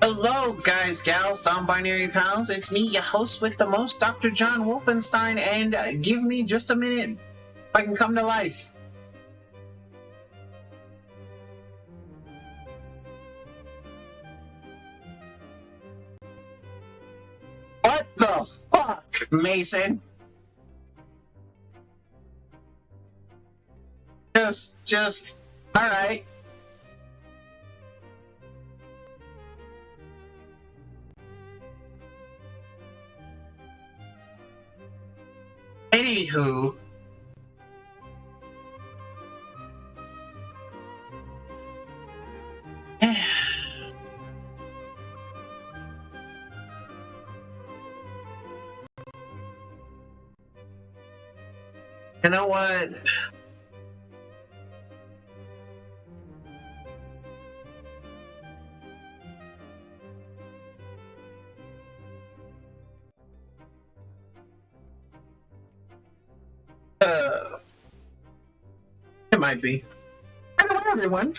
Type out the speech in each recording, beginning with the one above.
Hello, guys, gals, non-binary pals. It's me, your host with the most, Dr.JWolfenstein, and give me just a minute if I can come to life. What the fuck, Mason? All right. Anywho, you know what? It might be. Hello, everyone.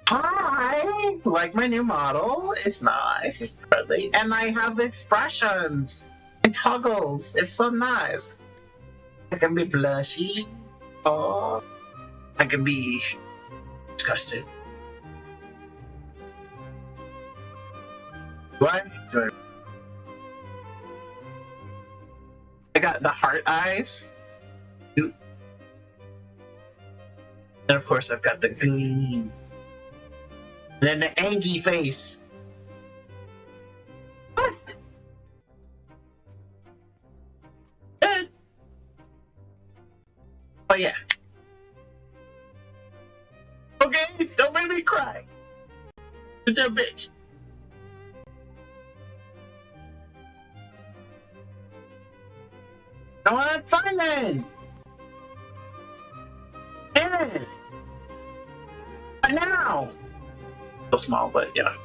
Hi! Like my new model? It's nice, it's pretty, and I have expressions and toggles. It's so nice. I can be blushy. Oh, I can be disgusted. What? I got the heart eyes. And of course, I've got the gleam. And then the angry face. What? Oh, yeah. Okay, don't make me cry. It's a bitch. I want to find then. Yeah. But now. So small, but you know.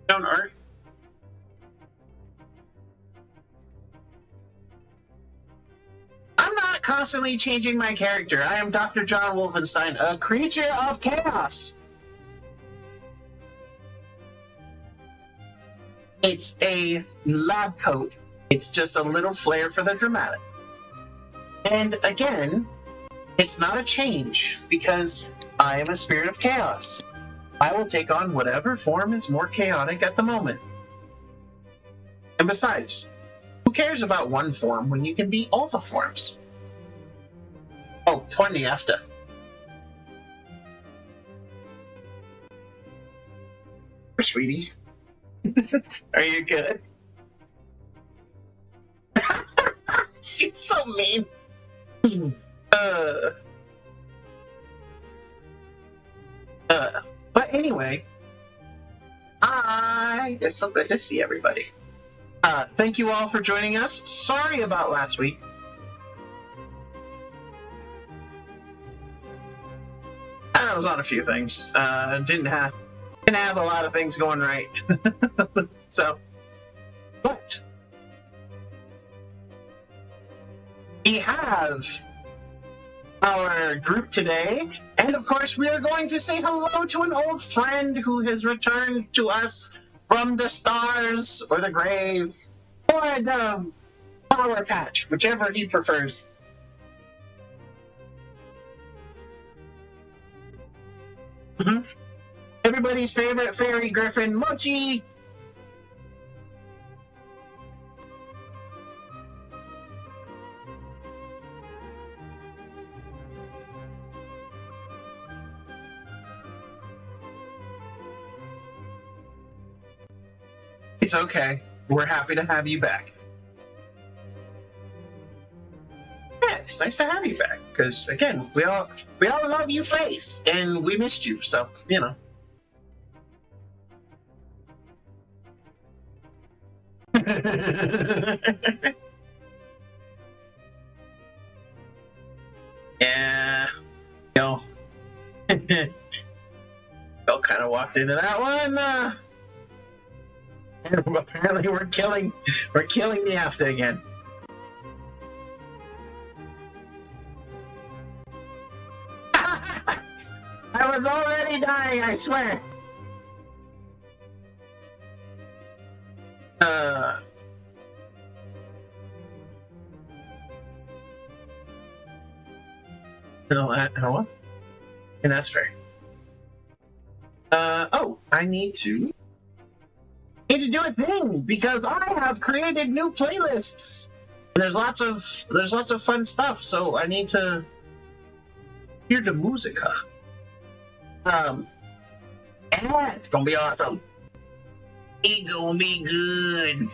Don't art. I'm not constantly changing my character. I am Dr.JWolfenstein, a creature of chaos. It's a lab coat. It's just a little flair for the dramatic. And again, it's not a change because I am a spirit of chaos. I will take on whatever form is more chaotic at the moment. And besides, who cares about one form when you can be all the forms? Oh, 20 after. Sweetie. Are you good? She's so mean. But anyway, it's so good to see everybody. Thank you all for joining us. Sorry about last week. I was on a few things. Didn't have a lot of things going right. So, but we have our group today, and of course we are going to say hello to an old friend who has returned to us from the stars or the grave or the flower patch, whichever he prefers. Everybody's favorite fairy griffin, Mochi. It's okay. We're happy to have you back. Yeah, it's nice to have you back because again, we all love you, face, and we missed you. So you know. Yeah, you know, felt kind of walked into that one. And apparently we're killing the after again. I was already dying, I swear. What? And that's fair. Oh, I need to do a thing because I have created new playlists. And there's lots of fun stuff, so I need to hear the musica. Yeah, it's gonna be awesome. It's gonna be good.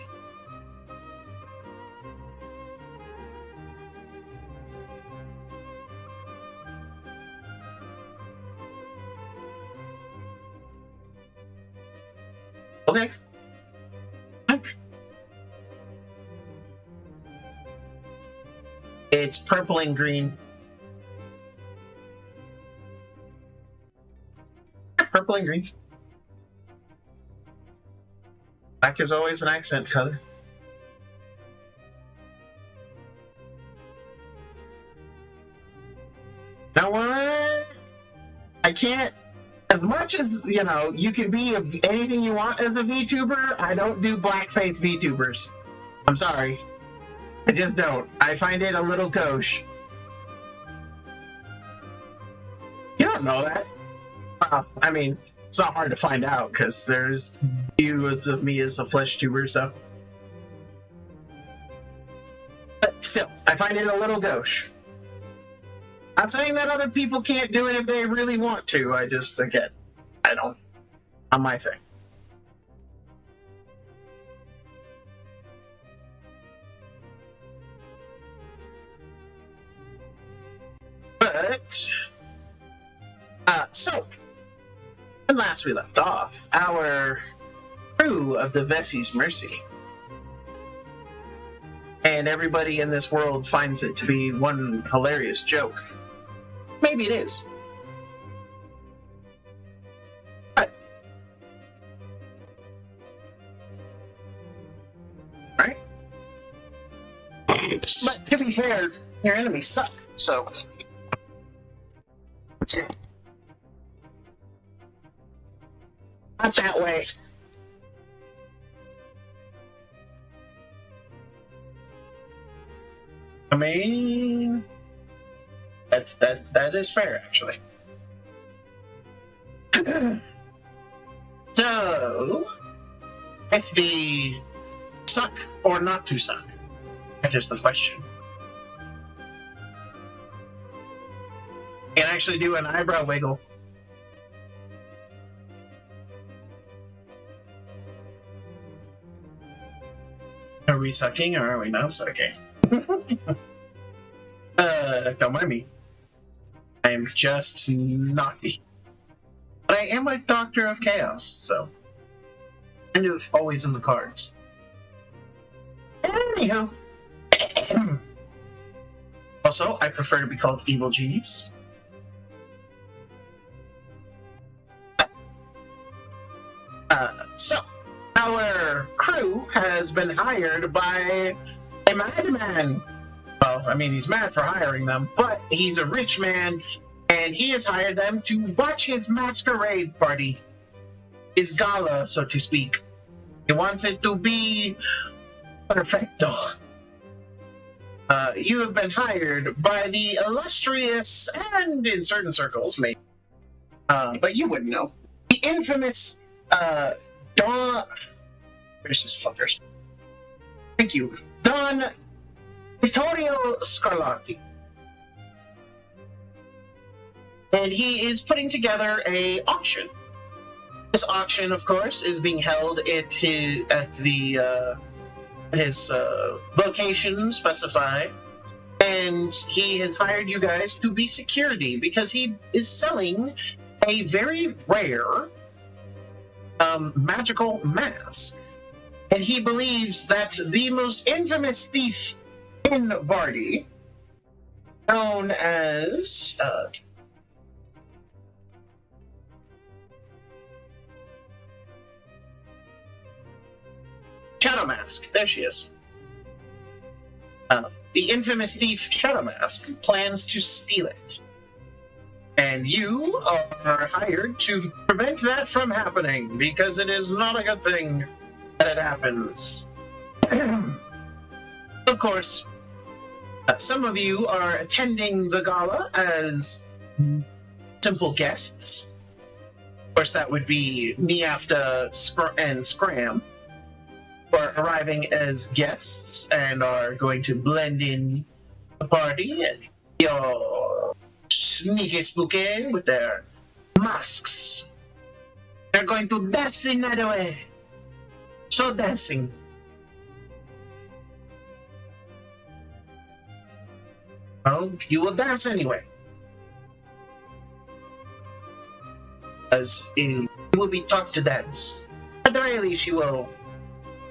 Okay. It's purple and green. Purple and green. Black is always an accent color. Now what? I can't. As much as, you know, you can be anything you want as a VTuber, I don't do blackface VTubers. I'm sorry. I just don't. I find it a little gauche. You don't know that. I mean, it's not hard to find out, because there's views of me as a flesh tuber, so. But still, I find it a little gauche. Not saying that other people can't do it if they really want to. I just, again, I don't. Not my thing. But, so, when last we left off, our crew of the Vessi's Mercy, and everybody in this world finds it to be one hilarious joke. Maybe it is. But, right? But to be fair, your enemies suck, so. Not that way. I mean, that is fair, actually. So, if the suck or not to suck, that is the question. You can actually do an eyebrow wiggle. Are we sucking or are we not sucking? Don't mind me. I am just naughty. But I am a Doctor of Chaos, so kind of always in the cards. Anyhow. Also, I prefer to be called Evil Genius. So, our crew has been hired by a madman. Well, I mean, he's mad for hiring them, but he's a rich man, and he has hired them to watch his masquerade party. His gala, so to speak. He wants it to be perfecto. You have been hired by the illustrious, and in certain circles, maybe, but you wouldn't know, the infamous, Don... Where's this fuckers? Thank you. Don Vittorio Scarlatti. And he is putting together an auction. This auction, of course, is being held at his location specified. And he has hired you guys to be security because he is selling a very rare magical mask. And he believes that the most infamous thief in Vardy, known as Shadow Mask. There she is. The infamous thief Shadow Mask plans to steal it. And you are hired to prevent that from happening, because it is not a good thing that it happens. Of course, some of you are attending the gala as simple guests. Of course, that would be Niafta and Scram, who are arriving as guests and are going to blend in the party. And you're sneaky spooky with their masks. They're going to dance the night away. So dancing. Well, you will dance anyway. As you will be taught to dance. At the very least, you will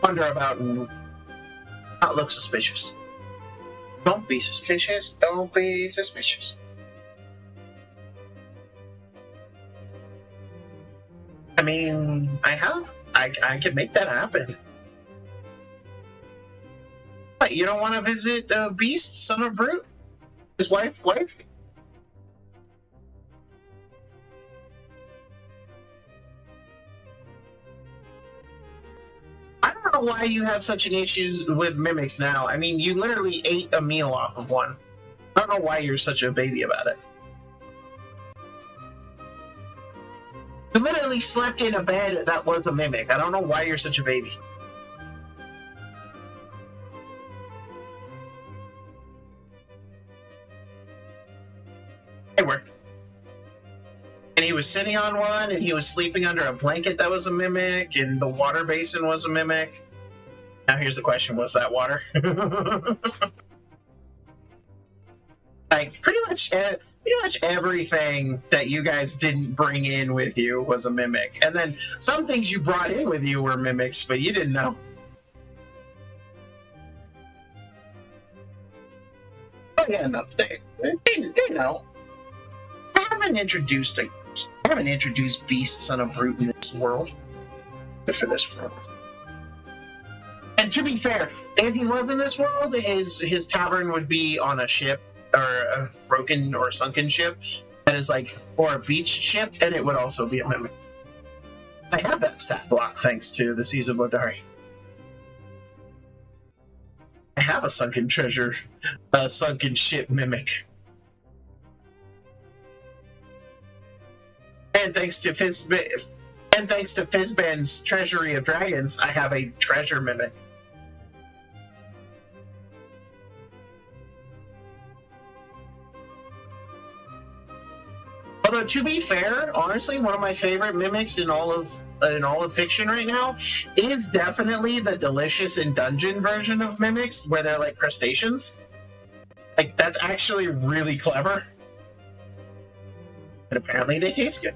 wander about and not look suspicious. Don't be suspicious. Don't be suspicious. I mean, I can make that happen. What, you don't want to visit Beast, son of Brute? His wife? I don't know why you have such an issue with mimics now. I mean, you literally ate a meal off of one. I don't know why you're such a baby about it. You literally slept in a bed that was a mimic. I don't know why you're such a baby. They were. And he was sitting on one, and he was sleeping under a blanket that was a mimic, and the water basin was a mimic. Now here's the question, was that water? Like, pretty much everything that you guys didn't bring in with you was a mimic. And then some things you brought in with you were mimics, but you didn't know. Oh yeah, no, they know. I haven't introduced Beast, son of Brute in this world. For this world. And to be fair, if he was in this world, his tavern would be on a ship, or a broken or sunken ship that is like, or a beached ship, and it would also be a mimic. I have that stat block thanks to the Seas of Vodari. I have a sunken treasure, a sunken ship mimic. And thanks to Fizban's Treasury of Dragons, I have a treasure mimic. Although, to be fair, honestly, one of my favorite mimics in all of fiction right now is definitely the Delicious in Dungeon version of mimics, where they're like crustaceans. Like, that's actually really clever. And apparently they taste good.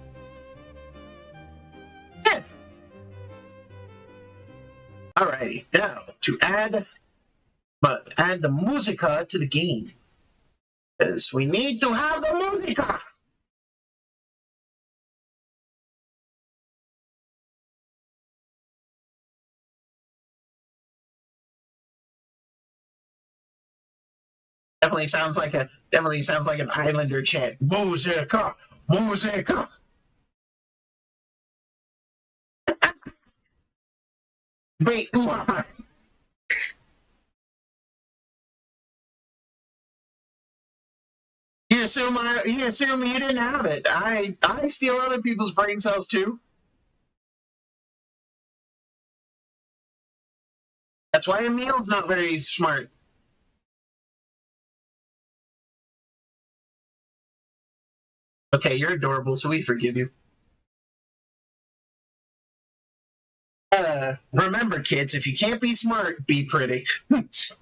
Yeah. Alrighty, now to add the musica to the game. Because we need to have the musica! Definitely sounds like an Islander chant. Musica, musica. Wait, you assume you didn't have it. I steal other people's brain cells too. That's why Emil's not very smart. Okay, you're adorable, so we forgive you. Remember, kids, if you can't be smart, be pretty. That's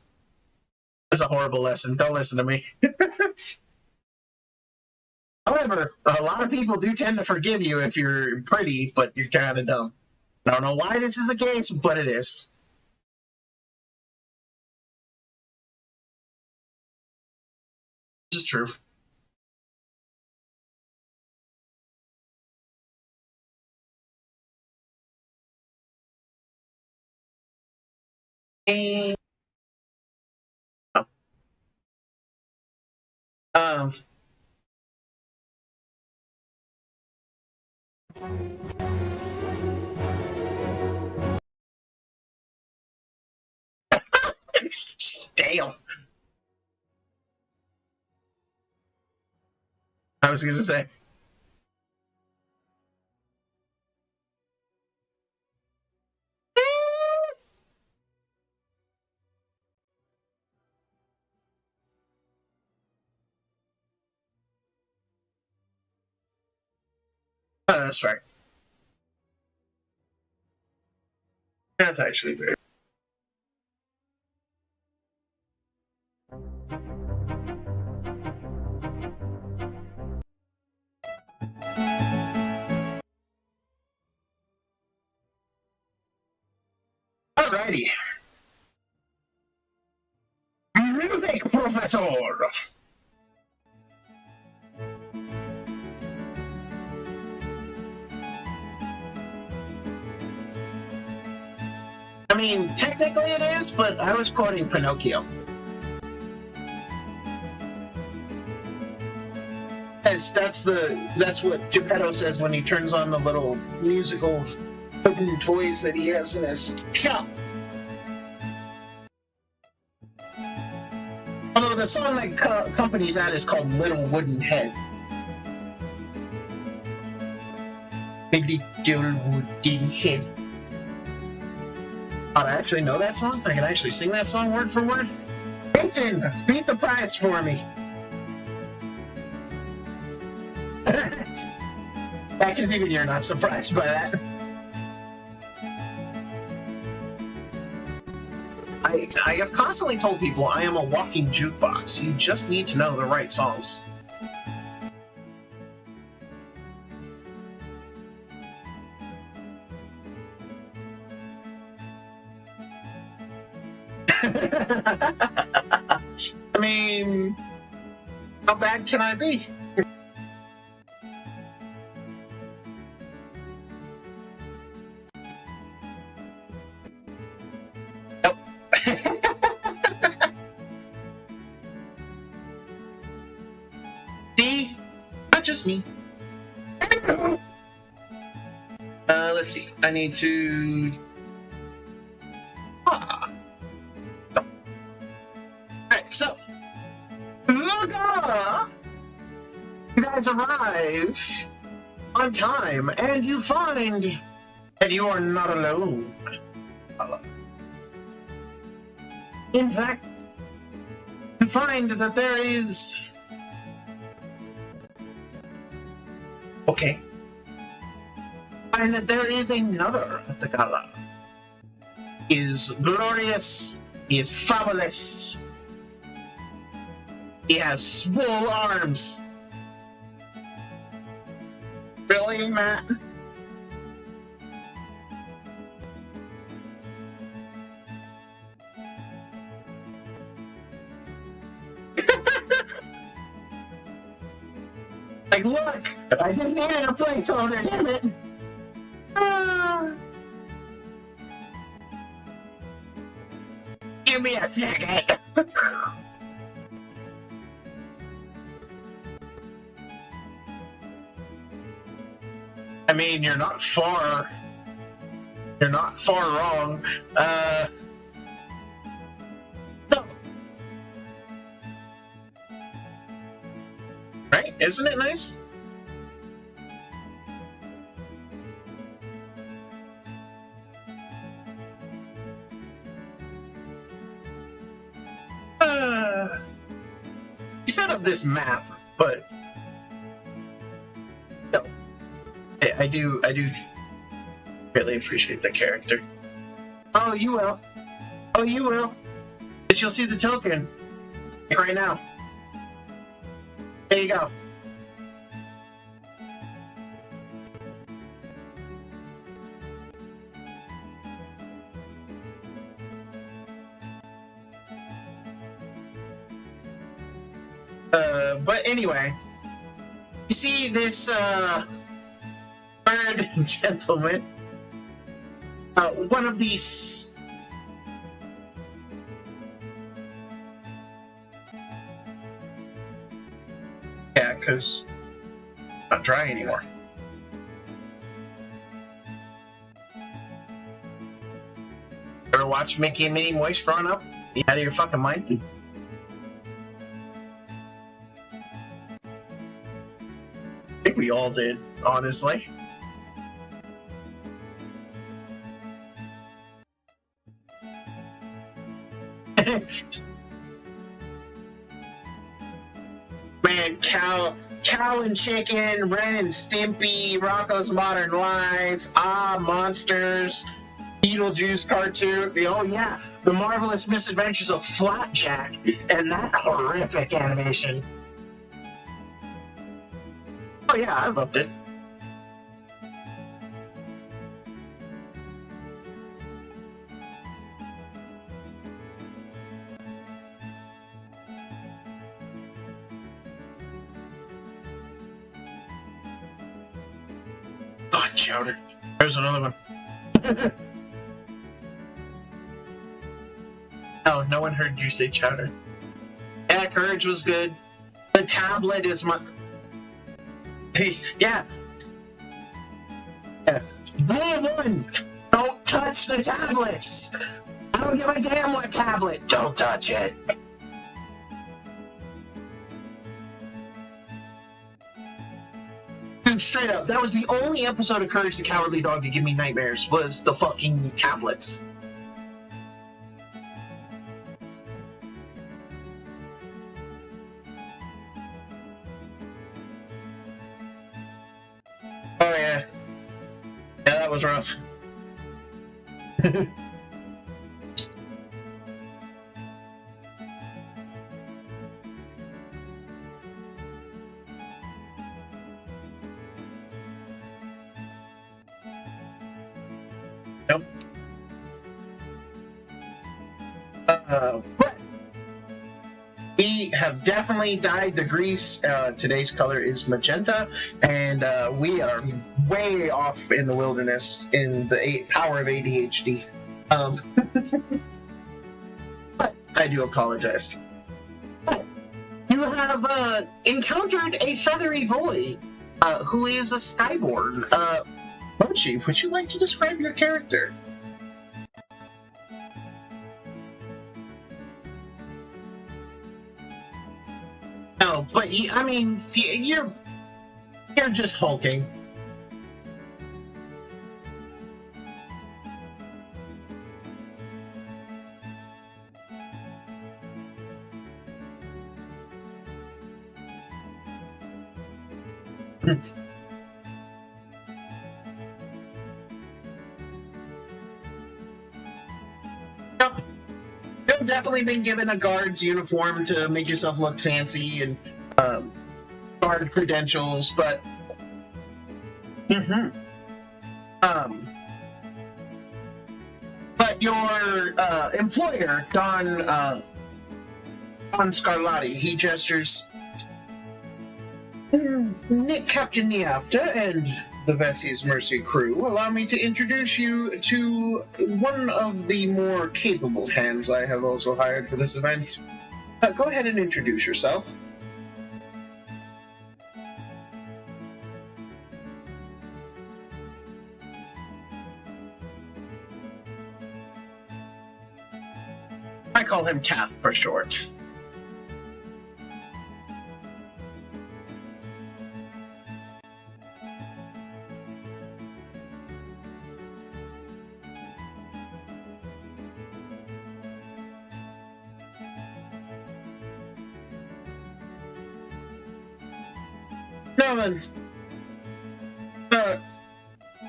a horrible lesson. Don't listen to me. However, a lot of people do tend to forgive you if you're pretty, but you're kind of dumb. I don't know why this is the case, but it is. This is true. Oh. It's stale. I was going to say. Oh, that's right. That's actually very. Alrighty. Music Professor! I mean, technically it is, but I was quoting Pinocchio. That's what Geppetto says when he turns on the little musical wooden toys that he has in his shop. Although the song that accompanies that is called Little Wooden Head. A little wooden head. I actually know that song? I can actually sing that song word for word? Vincent, beat the prize for me. I can see that you're not surprised by that. I have constantly told people I am a walking jukebox. You just need to know the right songs. I mean, how bad can I be? Nope. See? Not just me. Let's see. I need to... So, Vodari! You guys arrive on time, and you find that you are not alone. In fact, you find that there is... Okay. And that there is another at the gala. He is glorious, he is fabulous. He has swole arms. Really, Matt? Like, look! I just needed a placeholder, damn it! Give me a second! I mean, you're not far wrong. So. Right? Isn't it nice? You set up this map, but no. I do really appreciate the character. Oh, you will. Oh, you will. But you'll see the token right now. There you go. But anyway, you see this third gentleman, one of these because it's not dry anymore. Ever watch Mickey and Minnie Moist growing up? You out of your fucking mind? I think we all did, honestly. Man, Cow and Chicken, Ren and Stimpy, Rocko's Modern Life, Monsters, Beetlejuice cartoon. Oh yeah, The Marvelous Misadventures of Flapjack, and that horrific animation. Oh yeah, I loved it. Oh, Chowder. There's another one. Oh, no one heard you say Chowder. Yeah, Courage was good. The tablet is my... Yeah. Rule one, don't touch the tablets. I don't give a damn what tablet. Don't touch it. Dude, straight up, that was the only episode of Courage the Cowardly Dog to give me nightmares, was the fucking tablets. Oh yeah. Yeah, that was rough. Nope. But we have definitely dyed the grease. Today's color is magenta, and we are way off in the wilderness in the power of ADHD. But I do apologize. But you have encountered a feathery boy who is a Skyborn. Mochi, would you like to describe your character? No, but I mean, you're just hulking. Yep. You've definitely been given a guard's uniform to make yourself look fancy and guard credentials, but but your employer, Don Scarlatti, he gestures. Nick, Captain Neafta, and the Vessie's Mercy crew, allow me to introduce you to one of the more capable hands I have also hired for this event. Go ahead and introduce yourself. I call him Taff for short. Now then,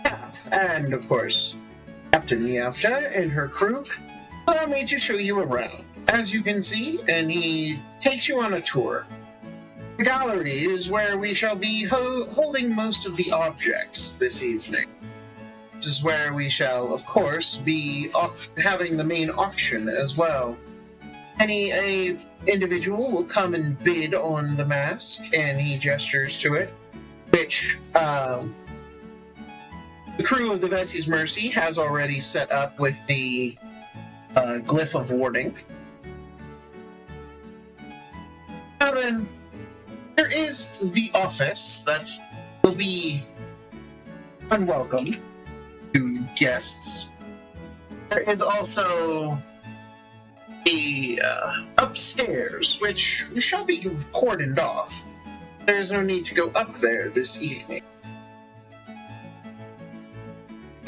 Taff, and of course, Captain Neafta and her crew, allow me to show you around. As you can see, and he takes you on a tour. The gallery is where we shall be holding most of the objects this evening. This is where we shall, of course, be having the main auction as well. Any individual will come and bid on the mask, and he gestures to it, which the crew of the Vessie's Mercy has already set up with the glyph of warding. Now then, There is the office that will be unwelcome to guests. There is also the upstairs, which shall be cordoned off. There's no need to go up there this evening.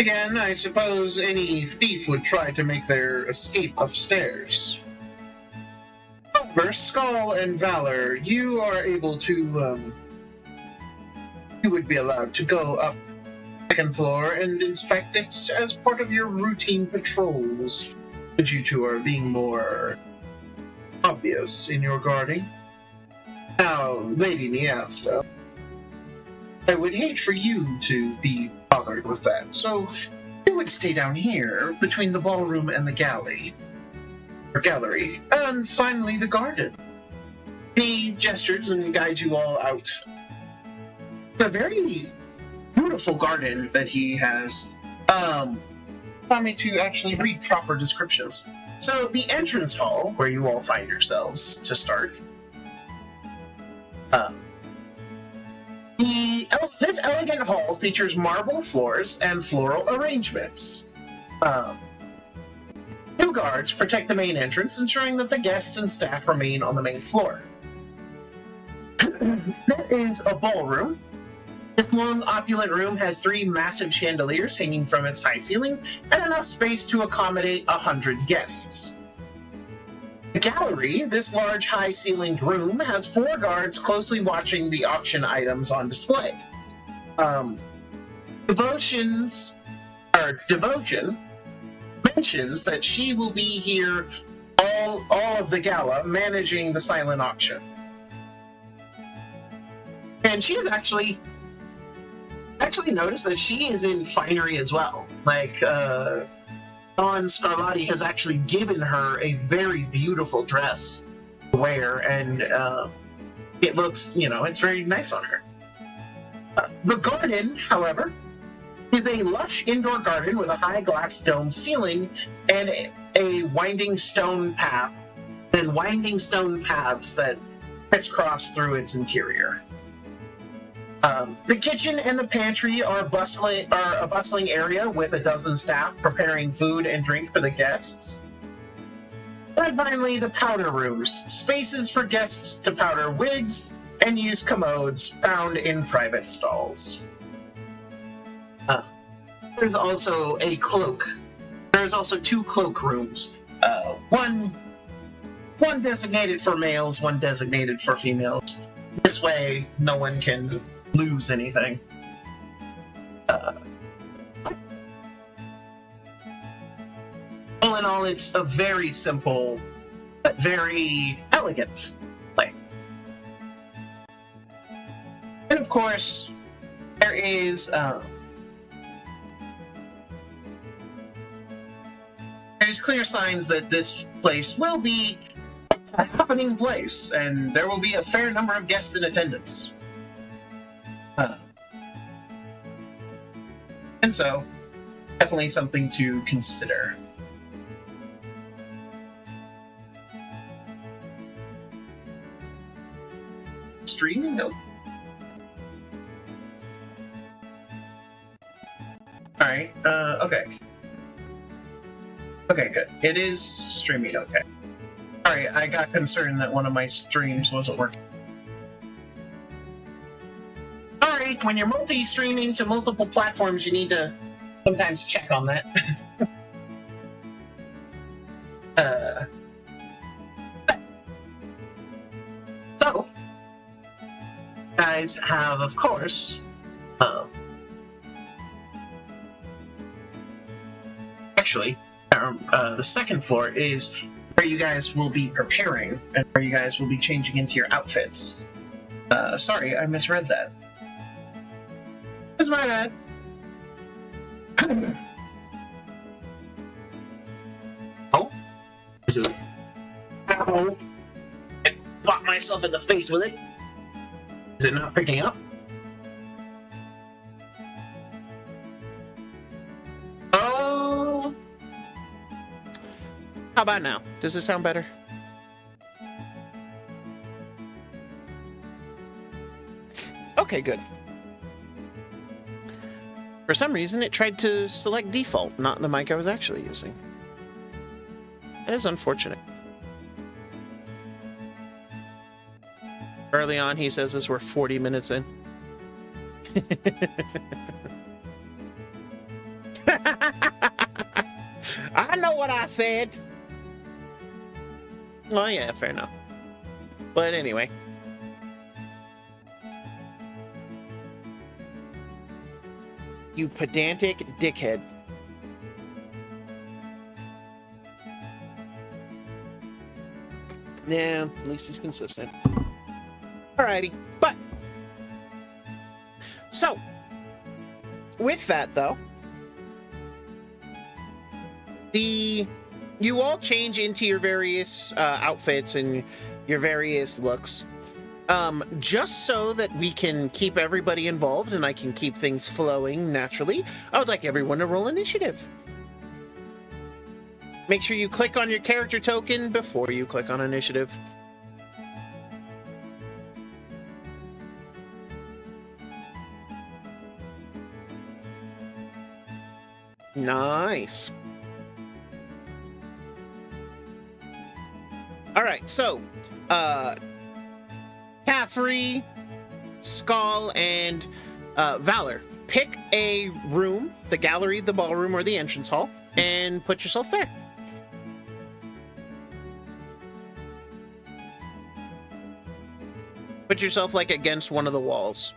Again, I suppose any thief would try to make their escape upstairs. However, Skull and Valor, you are able to, you would be allowed to go up the second floor and inspect it as part of your routine patrols. But you two are being more obvious in your guarding. Now, Lady Niasta, I would hate for you to be bothered with that, so you would stay down here between the ballroom and the gallery. And finally, the garden. He gestures and guides you all out. A very beautiful garden that he has. Allow me to actually read proper descriptions. So, the entrance hall, where you all find yourselves to start. This elegant hall features marble floors and floral arrangements. Two guards protect the main entrance, ensuring that the guests and staff remain on the main floor. There is a ballroom. This long, opulent room has 3 massive chandeliers hanging from its high ceiling and enough space to accommodate 100 guests. The gallery, this large, high-ceilinged room, has 4 guards closely watching the auction items on display. Devotion mentions that she will be here all of the gala, managing the silent auction. And she has actually noticed that she is in finery as well. Like, Don Scarlatti has actually given her a very beautiful dress to wear, and it looks, it's very nice on her. The garden, however, is a lush indoor garden with a high glass dome ceiling and a winding stone path, and winding stone paths that crisscross through its interior. The kitchen and the pantry are a bustling area with a dozen staff preparing food and drink for the guests. And finally, the powder rooms, spaces for guests to powder wigs and use commodes found in private stalls. There's also a cloak. There's also 2 cloak rooms. One designated for males, one designated for females. This way, no one can lose anything. All in all, it's a very simple, but very elegant play. And of course, there is there's clear signs that this place will be a happening place, and there will be a fair number of guests in attendance. And so, definitely something to consider. Streaming? Nope. Alright, okay. Okay, good. It is streaming okay. Sorry, I got concerned that one of my streams wasn't working. Alright, when you're multi-streaming to multiple platforms, you need to sometimes check on that. So, guys have, of course, actually, the second floor is where you guys will be preparing and where you guys will be changing into your outfits. Sorry, I misread that. That's my bad. Oh? Is it? Ow! I got myself in the face with it. Is it not picking up? Oh! How about now? Does it sound better? Okay, good. For some reason, it tried to select default, not the mic I was actually using. That is unfortunate. Early on, he says as we're 40 minutes in. I know what I said. Oh, yeah, fair enough. But anyway. You pedantic dickhead. Yeah, at least he's consistent. Alrighty, but... So, with that, though, you all change into your various outfits and your various looks. Just so that we can keep everybody involved and I can keep things flowing naturally, I would like everyone to roll initiative. Make sure you click on your character token before you click on initiative. Nice. All right, so, Caffrey, Skull, and Valor, pick a room, the gallery, the ballroom, or the entrance hall, and put yourself there. Put yourself, like, against one of the walls.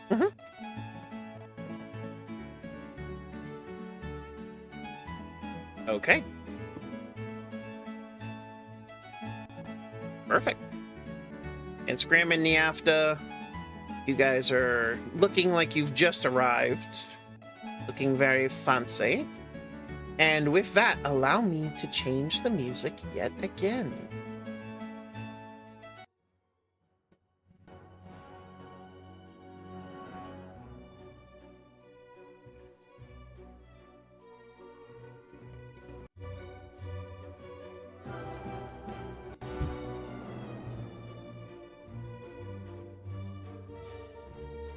Mm-hmm. Okay. Perfect. And Scram and Niafta, you guys are looking like you've just arrived. Looking very fancy. And with that, allow me to change the music yet again.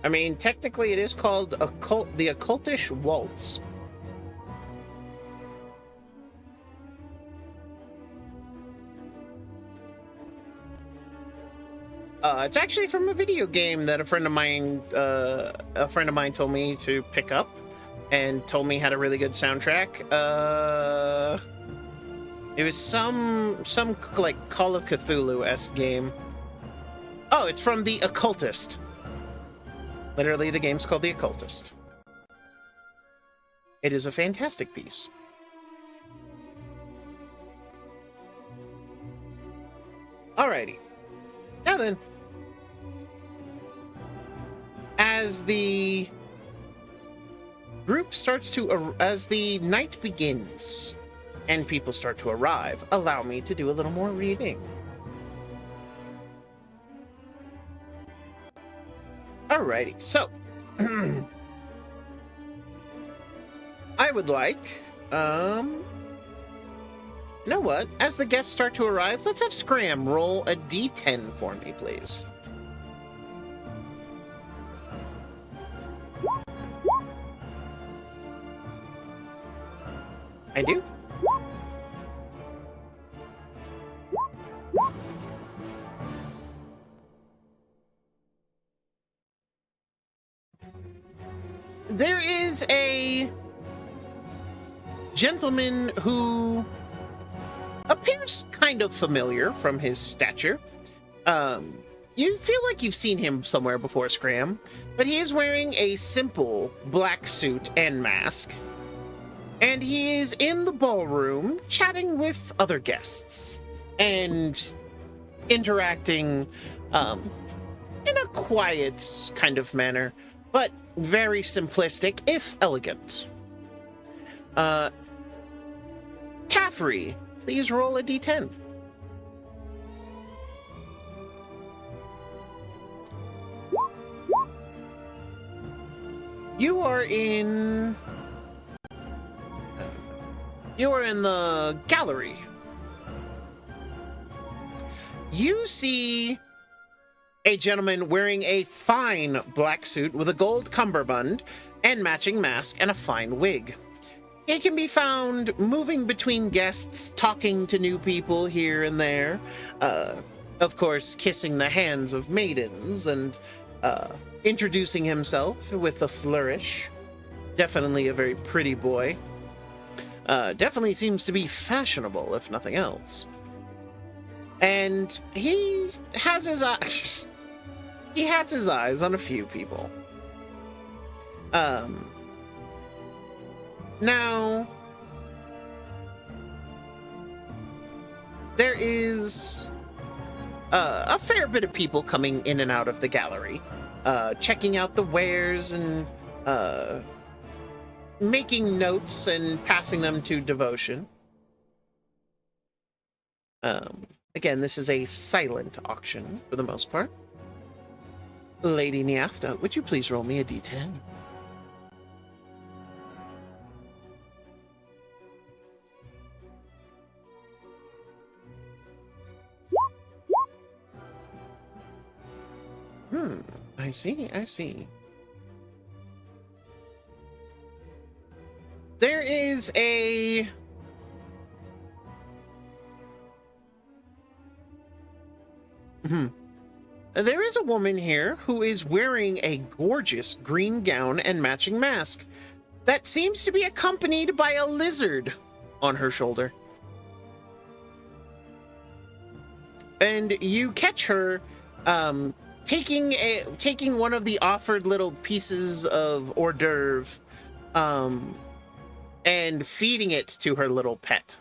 I mean, technically it is called the Occultish Waltz. It's actually from a video game that a friend of mine told me to pick up and told me had a really good soundtrack. It was some like Call of Cthulhu-esque game. Oh, it's from The Occultist. Literally, the game's called The Occultist. It is a fantastic piece. Alrighty. Now then, as the group starts to, as the night begins and people start to arrive, allow me to do a little more reading. Alrighty, so I would like, you know what? As the guests start to arrive, let's have Scram roll a d10 for me, please. I do. There is a gentleman who appears kind of familiar from his stature. You feel like you've seen him somewhere before, Scram, but he is wearing a simple black suit and mask. And he is in the ballroom chatting with other guests and interacting in a quiet kind of manner, but very simplistic, if elegant. Caffrey, please roll a d10. You are in You are in the gallery. You see a gentleman wearing a fine black suit with a gold cummerbund and matching mask and a fine wig. He can be found moving between guests, talking to new people here and there, of course, kissing the hands of maidens and introducing himself with a flourish. Definitely a very pretty boy. Definitely seems to be fashionable, if nothing else. And he has his eyes. He has his eyes on a few people. Now, there is a fair bit of people coming in and out of the gallery, checking out the wares and making notes and passing them to devotion. Again, this is a silent auction for the most part. Lady Niafta, would you please roll me a d10? I see. There is a... There is a woman here who is wearing a gorgeous green gown and matching mask that seems to be accompanied by a lizard on her shoulder. And you catch her taking one of the offered little pieces of hors d'oeuvre and feeding it to her little pet.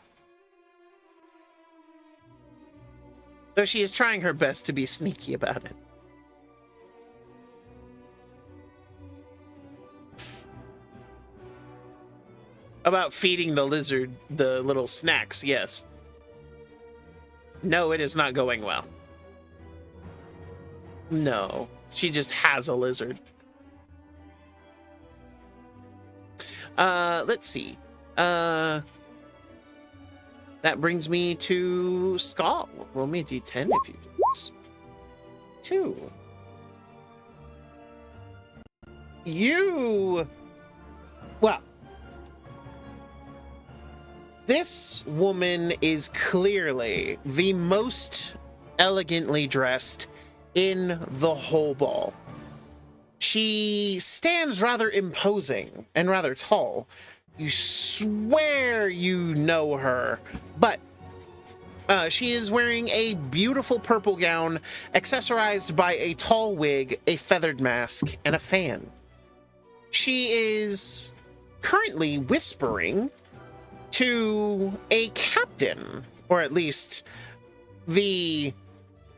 Though she is trying her best to be sneaky about it. About feeding the lizard the little snacks, yes. No, it is not going well. No, she just has a lizard. Let's see. That brings me to Skull. Roll me a d10 if you please. 2. Well, this woman is clearly the most elegantly dressed in the whole ball. She stands rather imposing and rather tall. You swear you know her, but she is wearing a beautiful purple gown accessorized by a tall wig, a feathered mask, and a fan. She is currently whispering to a captain, or at least the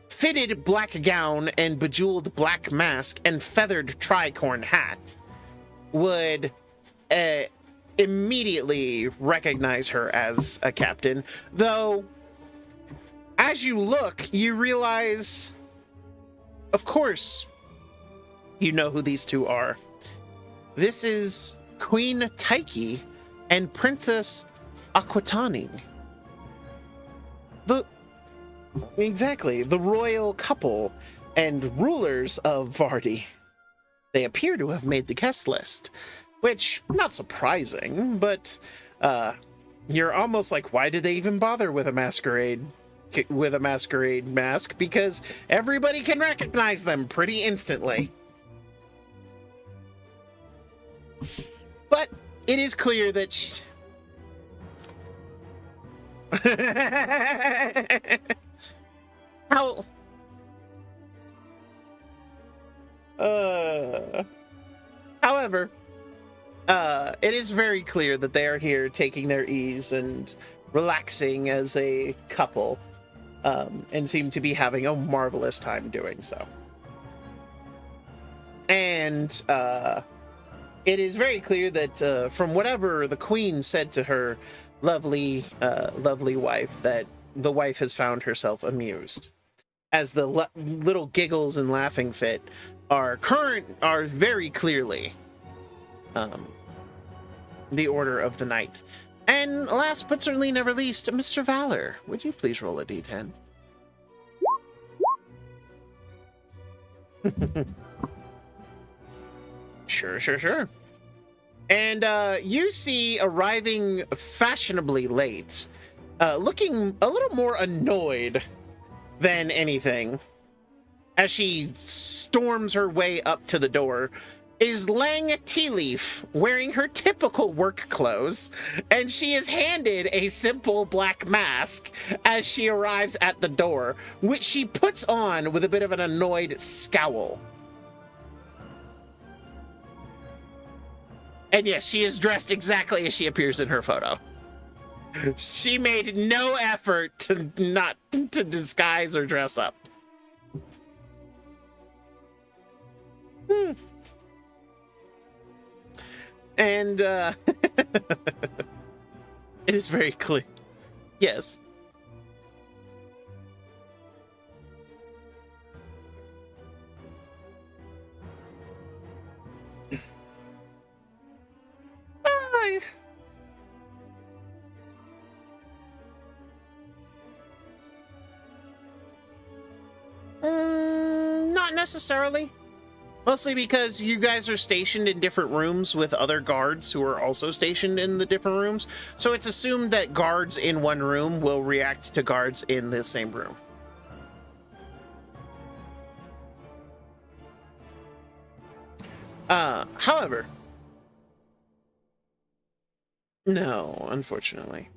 fitted black gown and bejeweled black mask and feathered tricorn hat would immediately recognize her as a captain, though as you look, you realize, of course, you know who these two are. This is Queen Taiki and Princess Aquitani. The royal couple and rulers of Vardi. They appear to have made the guest list, which, not surprising, but you're almost like, why did they even bother with a masquerade mask? Because everybody can recognize them pretty instantly. But it is clear that however, it is very clear that they are here taking their ease and relaxing as a couple, and seem to be having a marvelous time doing so. And it is very clear that from whatever the queen said to her lovely wife, that the wife has found herself amused, as the little giggles and laughing fit are very clearly the order of the night. And last but certainly never least, Mr. Valor, would you please roll a d10? Sure. And you see arriving fashionably late, looking a little more annoyed than anything, as she storms her way up to the door, is laying a tea leaf, wearing her typical work clothes, and she is handed a simple black mask as she arrives at the door, which she puts on with a bit of an annoyed scowl. And yes, she is dressed exactly as she appears in her photo. She made no effort to disguise or dress up. And it is very clear. Yes. Not necessarily. Mostly because you guys are stationed in different rooms with other guards who are also stationed in the different rooms. So it's assumed that guards in one room will react to guards in the same room. However, no, unfortunately.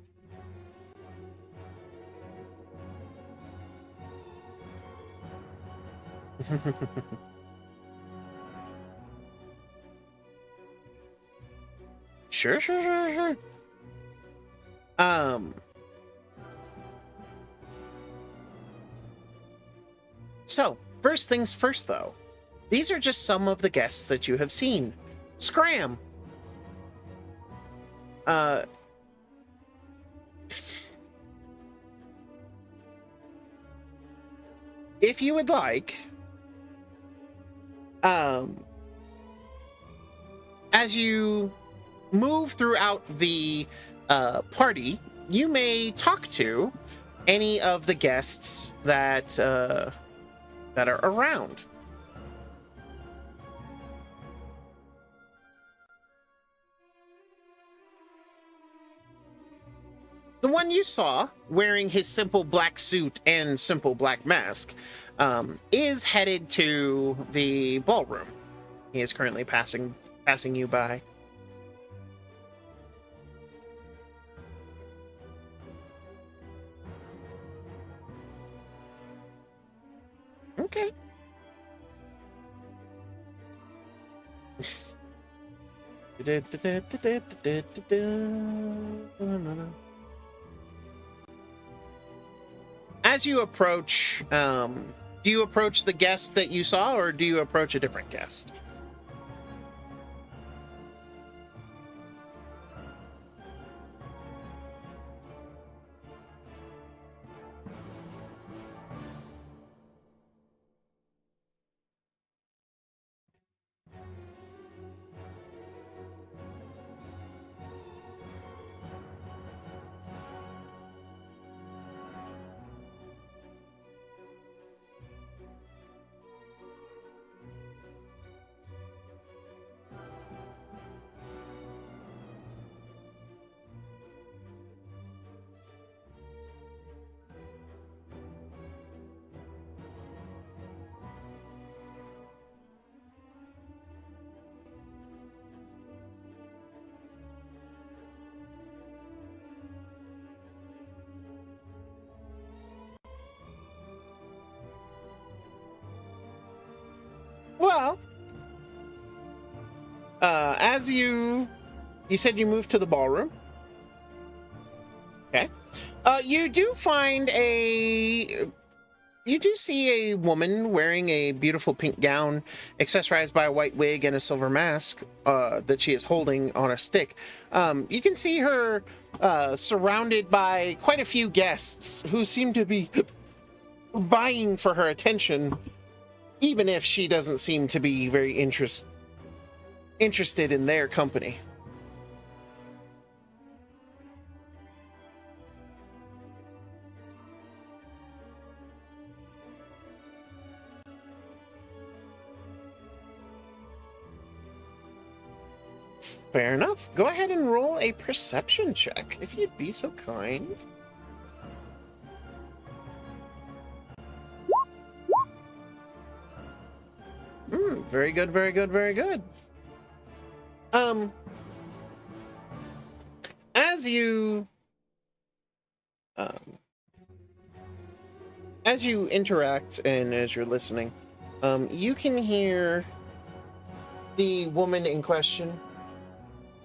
Sure. So, first things first, though. These are just some of the guests that you have seen. Scram! If you would like, as you move throughout the party, you may talk to any of the guests that are around. The one you saw, wearing his simple black suit and simple black mask, is headed to the ballroom. He is currently passing you by. Okay. As you approach, do you approach the guest that you saw, or do you approach a different guest? Well, as you said you moved to the ballroom. Okay. You do see a woman wearing a beautiful pink gown, accessorized by a white wig and a silver mask that she is holding on a stick. You can see her surrounded by quite a few guests who seem to be vying for her attention, even if she doesn't seem to be very interested in their company. Fair enough. Go ahead and roll a perception check, if you'd be so kind. Very good, very good, very good. As you interact and as you're listening, you can hear the woman in question.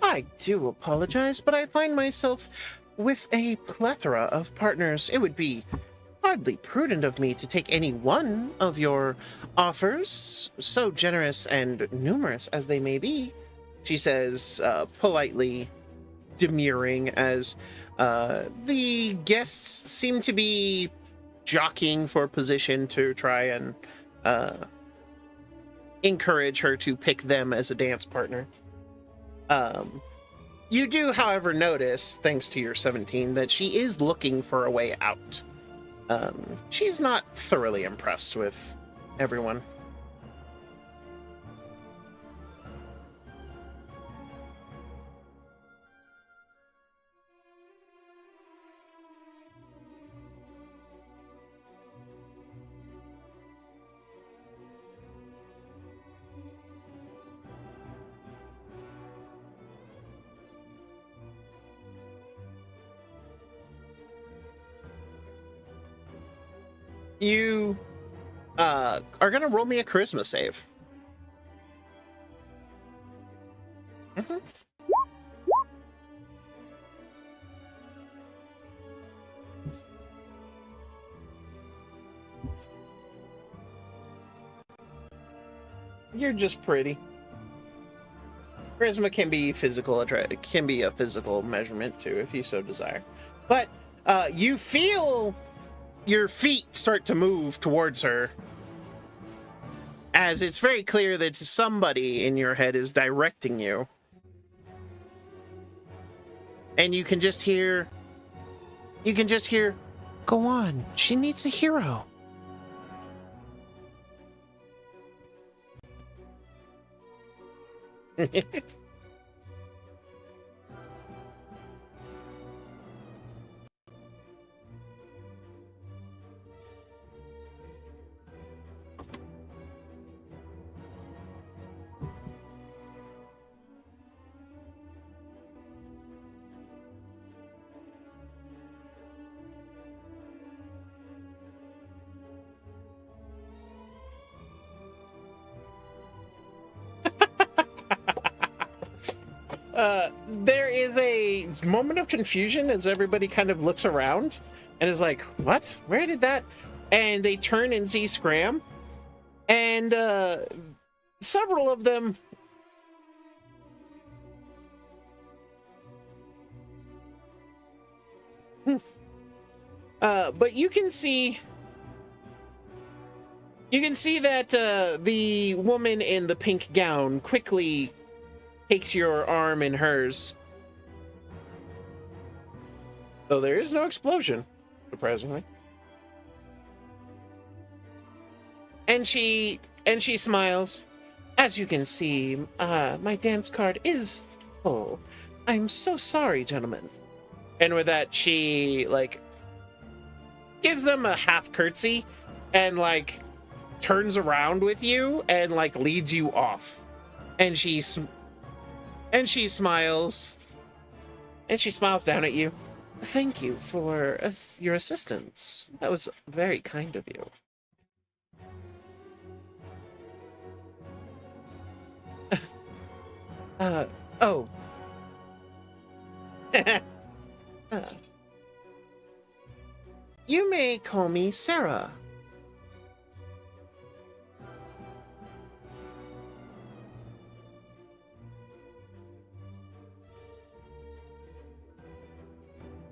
I do apologize, but I find myself with a plethora of partners. It would be hardly prudent of me to take any one of your offers, so generous and numerous as they may be, she says, politely demurring as the guests seem to be jockeying for position to try and encourage her to pick them as a dance partner. You do, however, notice, thanks to your 17, that she is looking for a way out. She's not thoroughly impressed with everyone. You are going to roll me a charisma save. You're just pretty. Charisma can be physical, it can be a physical measurement too, if you so desire. But you feel your feet start to move towards her, as it's very clear that somebody in your head is directing you. And you can just hear, go on, she needs a hero. There is a moment of confusion as everybody kind of looks around and is like, what? Where did that? And they turn and see Scram. And several of them but you can see that the woman in the pink gown quickly takes your arm in hers. Though there is no explosion, surprisingly. And she smiles. As you can see, my dance card is full. I'm so sorry, gentlemen. And with that, she, like, gives them a half curtsy and, like, turns around with you and, like, leads you off. And she smiles. And she smiles down at you. Thank you for your assistance. That was very kind of you. Oh. You may call me Sarah.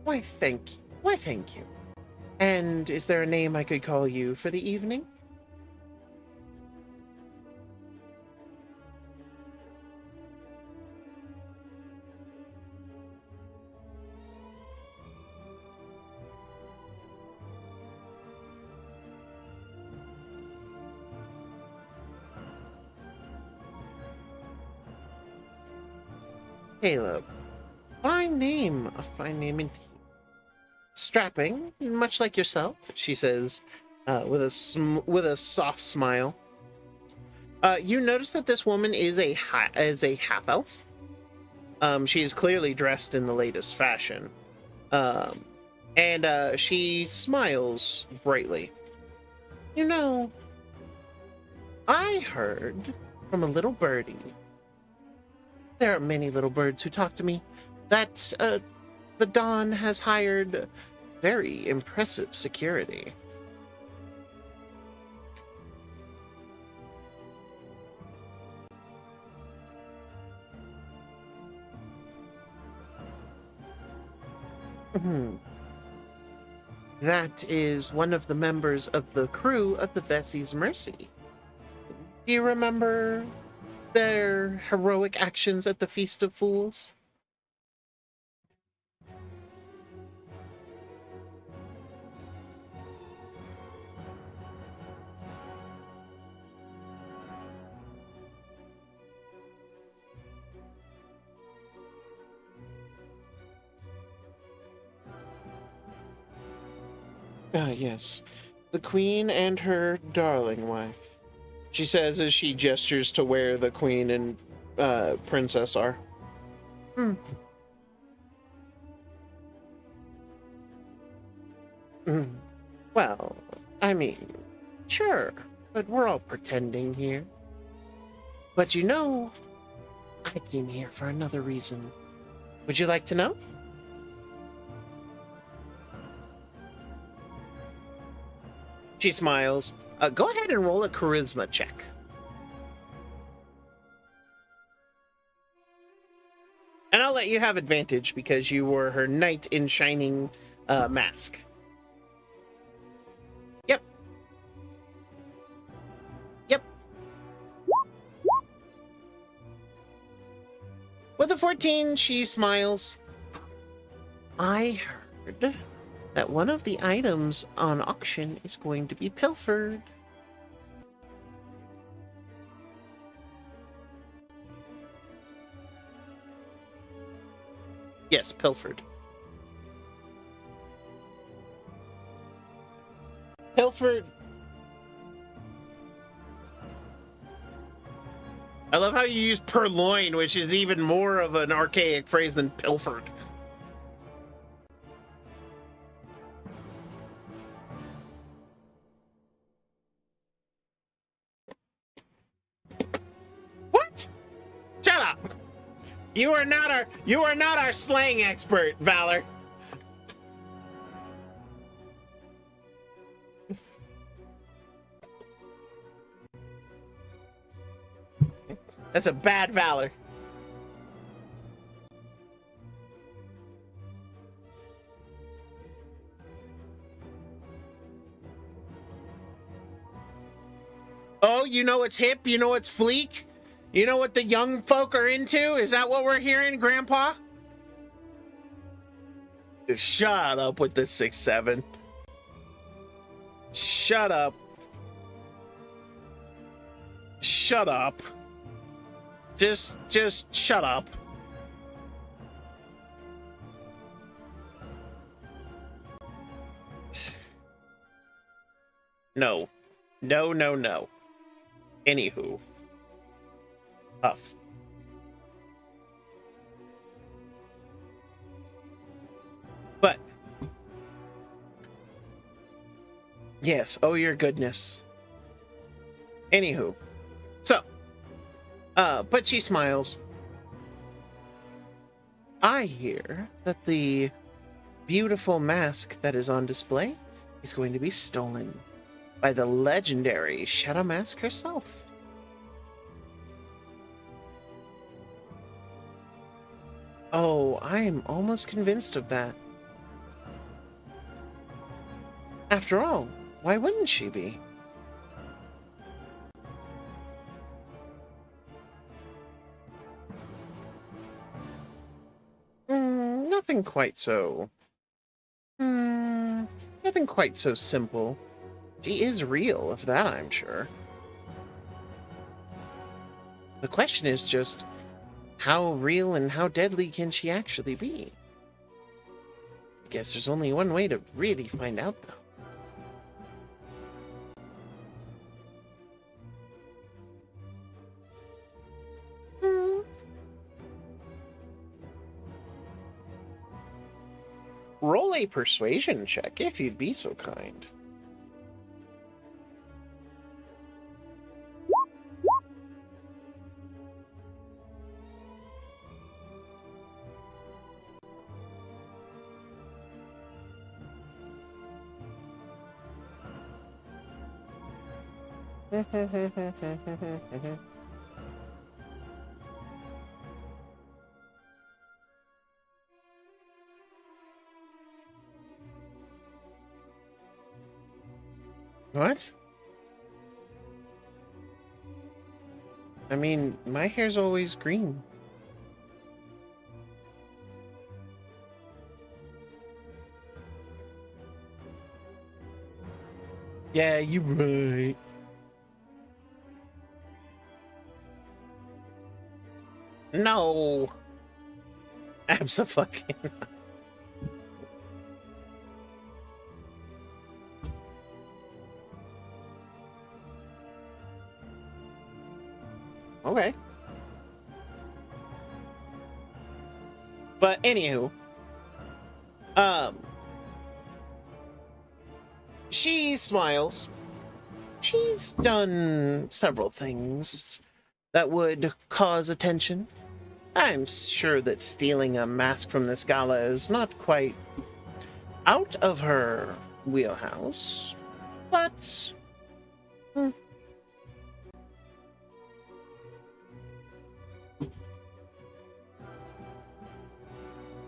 Why, thank you. And is there a name I could call you for the evening? Caleb. Fine name. A fine name indeed. Strapping, much like yourself, she says, with a soft smile. You notice that this woman is a half elf. She is clearly dressed in the latest fashion, and she smiles brightly. You know, I heard from a little birdie. There are many little birds who talk to me. That the Dawn has hired very impressive security. That is one of the members of the crew of the Vessie's Mercy. Do you remember their heroic actions at the Feast of Fools? Ah, yes. The Queen and her darling wife, she says as she gestures to where the Queen and Princess are. Well, I mean, sure, but we're all pretending here. But you know, I came here for another reason. Would you like to know? She smiles. Go ahead and roll a charisma check. And I'll let you have advantage because you were her knight in shining mask. Yep. Yep. With a 14, she smiles. I heard that one of the items on auction is going to be pilfered. Yes, pilfered. Pilfered. I love how you use purloin, which is even more of an archaic phrase than pilfered. What? Shut up. You are not our slang expert, Valor. That's a bad Valor. Oh, you know what's hip? You know what's fleek? You know what the young folk are into? Is that what we're hearing, Grandpa? Shut up with the 6-7. Shut up. Shut up. Just shut up. No. No, no, no. Anywho. Tough. But yes, oh your goodness. Anywho. So but she smiles. I hear that the beautiful mask that is on display is going to be stolen by the legendary Shadow Mask herself. Oh, I am almost convinced of that. After all, why wouldn't she be? Nothing quite so... nothing quite so simple. She is real, of that I'm sure. The question is just, how real and how deadly can she actually be? I guess there's only one way to really find out, though. Roll a persuasion check, if you'd be so kind. What? I mean, my hair's always green. Yeah, you're right. No. Abso-fucking. Okay. But anywho, she smiles. She's done several things that would cause attention. I'm sure that stealing a mask from this gala is not quite out of her wheelhouse, but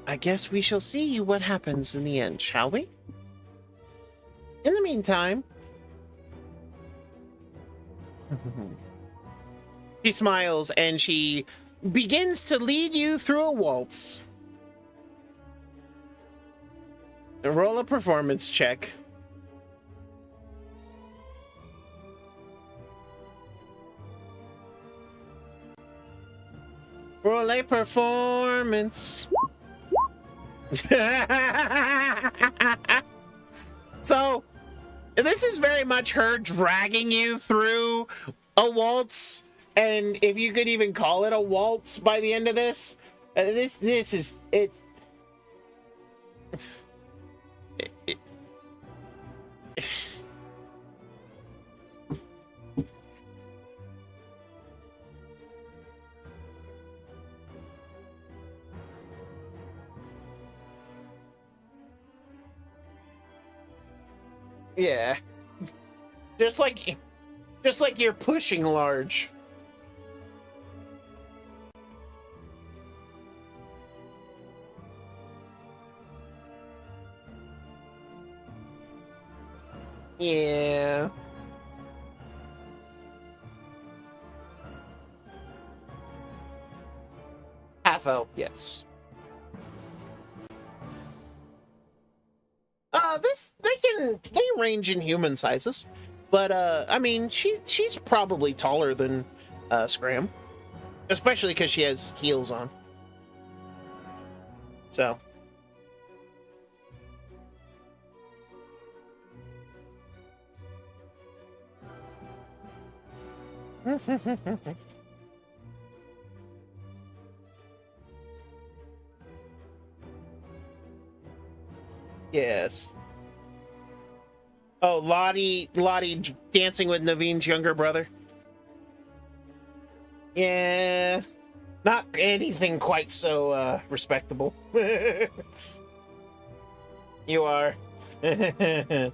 I guess we shall see what happens in the end, shall we? In the meantime, she smiles and she begins to lead you through a waltz. Roll a performance check. Roll a performance. So, this is very much her dragging you through a waltz, and if you could even call it a waltz by the end of this, this is it. Yeah. Just like you're pushing large. Yeah. Half elf, yes. They range in human sizes, but I mean she's probably taller than Scram, especially because she has heels on. So. Yes. Oh, Lottie dancing with Naveen's younger brother. Yeah, not anything quite so respectable. You are. And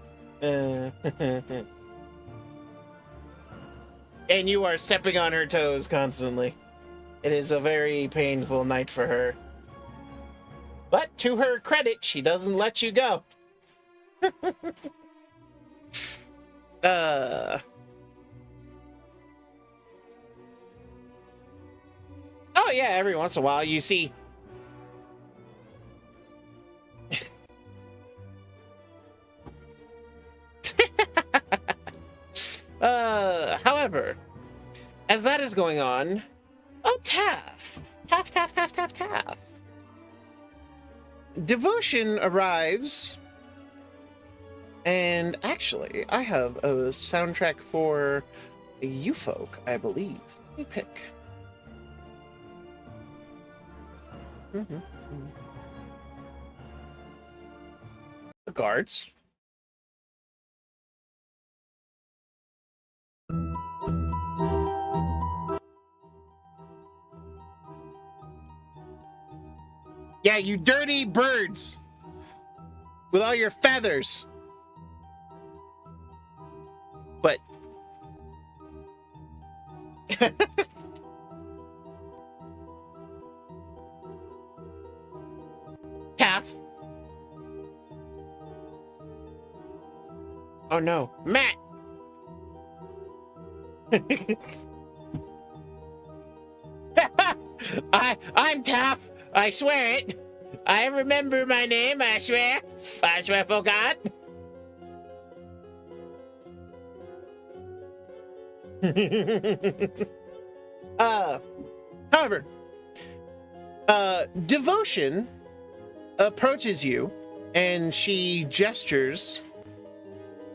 you are stepping on her toes constantly. It is a very painful night for her. But to her credit, she doesn't let you go. Oh yeah, every once in a while you see however, as that is going on, oh Taff, Taff, taff, taff, taff, taff. Devotion arrives. And actually, I have a soundtrack for you folk, I believe. Let me pick. The guards. Yeah, you dirty birds! With all your feathers! But... Half. Oh no. Matt! I'm Taff. I swear it. I remember my name, I swear. I swear for God. However, Devotion approaches you and she gestures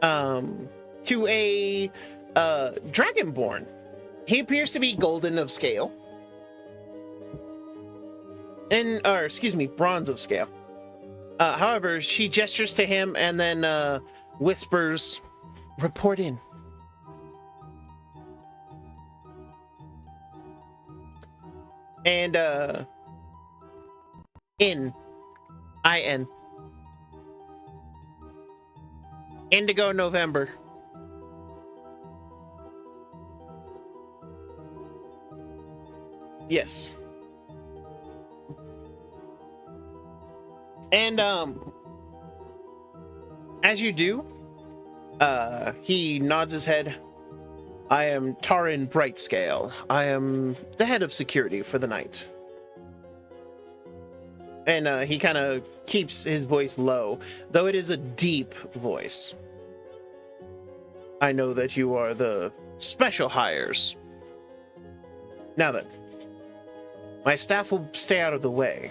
to a dragonborn. He appears to be golden of scale. Or excuse me, bronze of scale. However, she gestures to him and then whispers, "Report in." And in, I-N. Indigo November. Yes. And as you do, he nods his head. "I am Tarin Brightscale. I am the head of security for the night." And he kind of keeps his voice low, though it is a deep voice. "I know that you are the special hires. Now then, my staff will stay out of the way.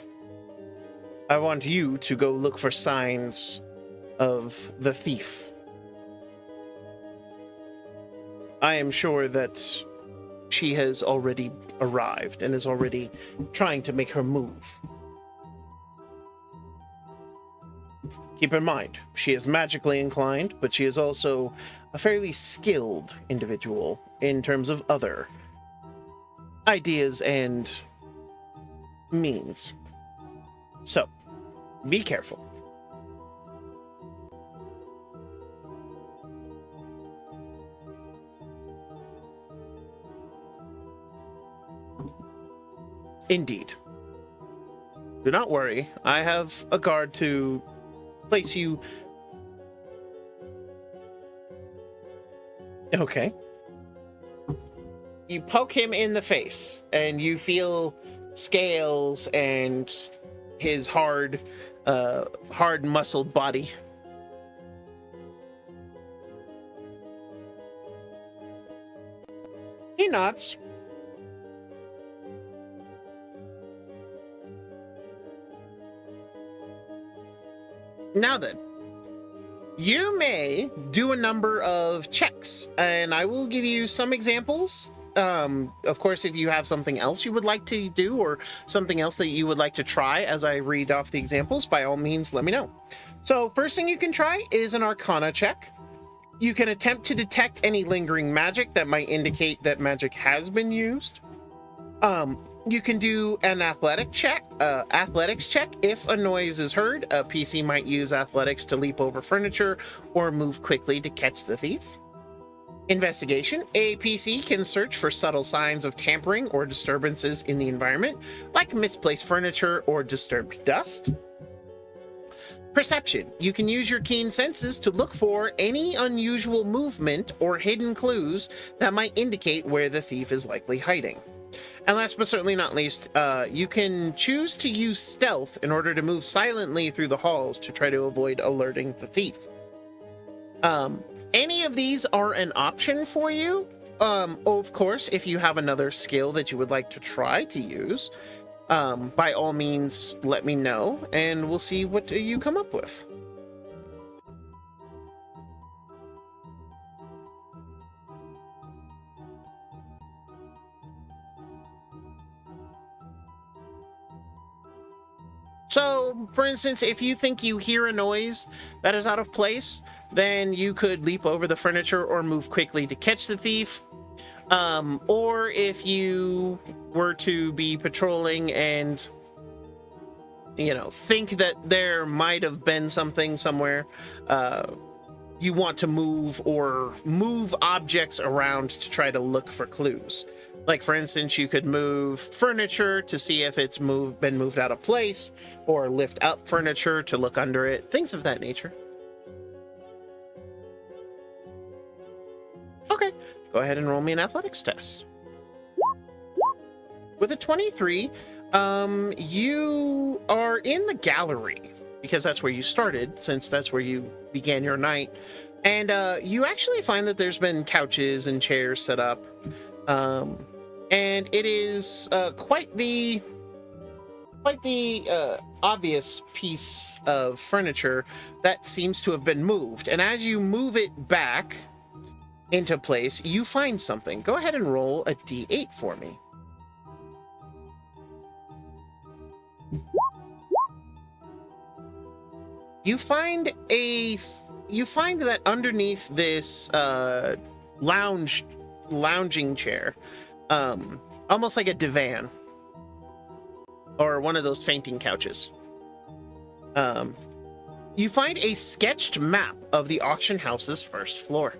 I want you to go look for signs of the thief. I am sure that she has already arrived and is already trying to make her move. Keep in mind, she is magically inclined, but she is also a fairly skilled individual in terms of other ideas and means. So, be careful." Indeed. Do not worry. I have a guard to place you. Okay. You poke him in the face, and you feel scales and his hard muscled body. He nods. Now then, you may do a number of checks, and I will give you some examples. Of course, if you have something else you would like to do or something else that you would like to try as I read off the examples, by all means, let me know. So first thing you can try is an Arcana check. You can attempt to detect any lingering magic that might indicate that magic has been used. You can do an athletics check if a noise is heard. A PC might use athletics to leap over furniture or move quickly to catch the thief. Investigation. A PC can search for subtle signs of tampering or disturbances in the environment, like misplaced furniture or disturbed dust. Perception. You can use your keen senses to look for any unusual movement or hidden clues that might indicate where the thief is likely hiding. And last but certainly not least, you can choose to use stealth in order to move silently through the halls to try to avoid alerting the thief. Any of these are an option for you. Of course, if you have another skill that you would like to try to use, by all means, let me know, and we'll see what you come up with. So, for instance, if you think you hear a noise that is out of place, then you could leap over the furniture or move quickly to catch the thief. Or if you were to be patrolling and, you know, think that there might have been something somewhere, you want to move objects around to try to look for clues. Like, for instance, you could move furniture to see if it's been moved out of place, or lift up furniture to look under it, things of that nature. Okay, go ahead and roll me an athletics test. With a 23, you are in the gallery, because that's where you started, since that's where you began your night. And you actually find that there's been couches and chairs set up. And it is quite the obvious piece of furniture that seems to have been moved. And as you move it back into place, you find something. Go ahead and roll a d8 for me. You find that underneath this lounging chair, almost like a divan or one of those fainting couches, you find a sketched map of the auction house's first floor.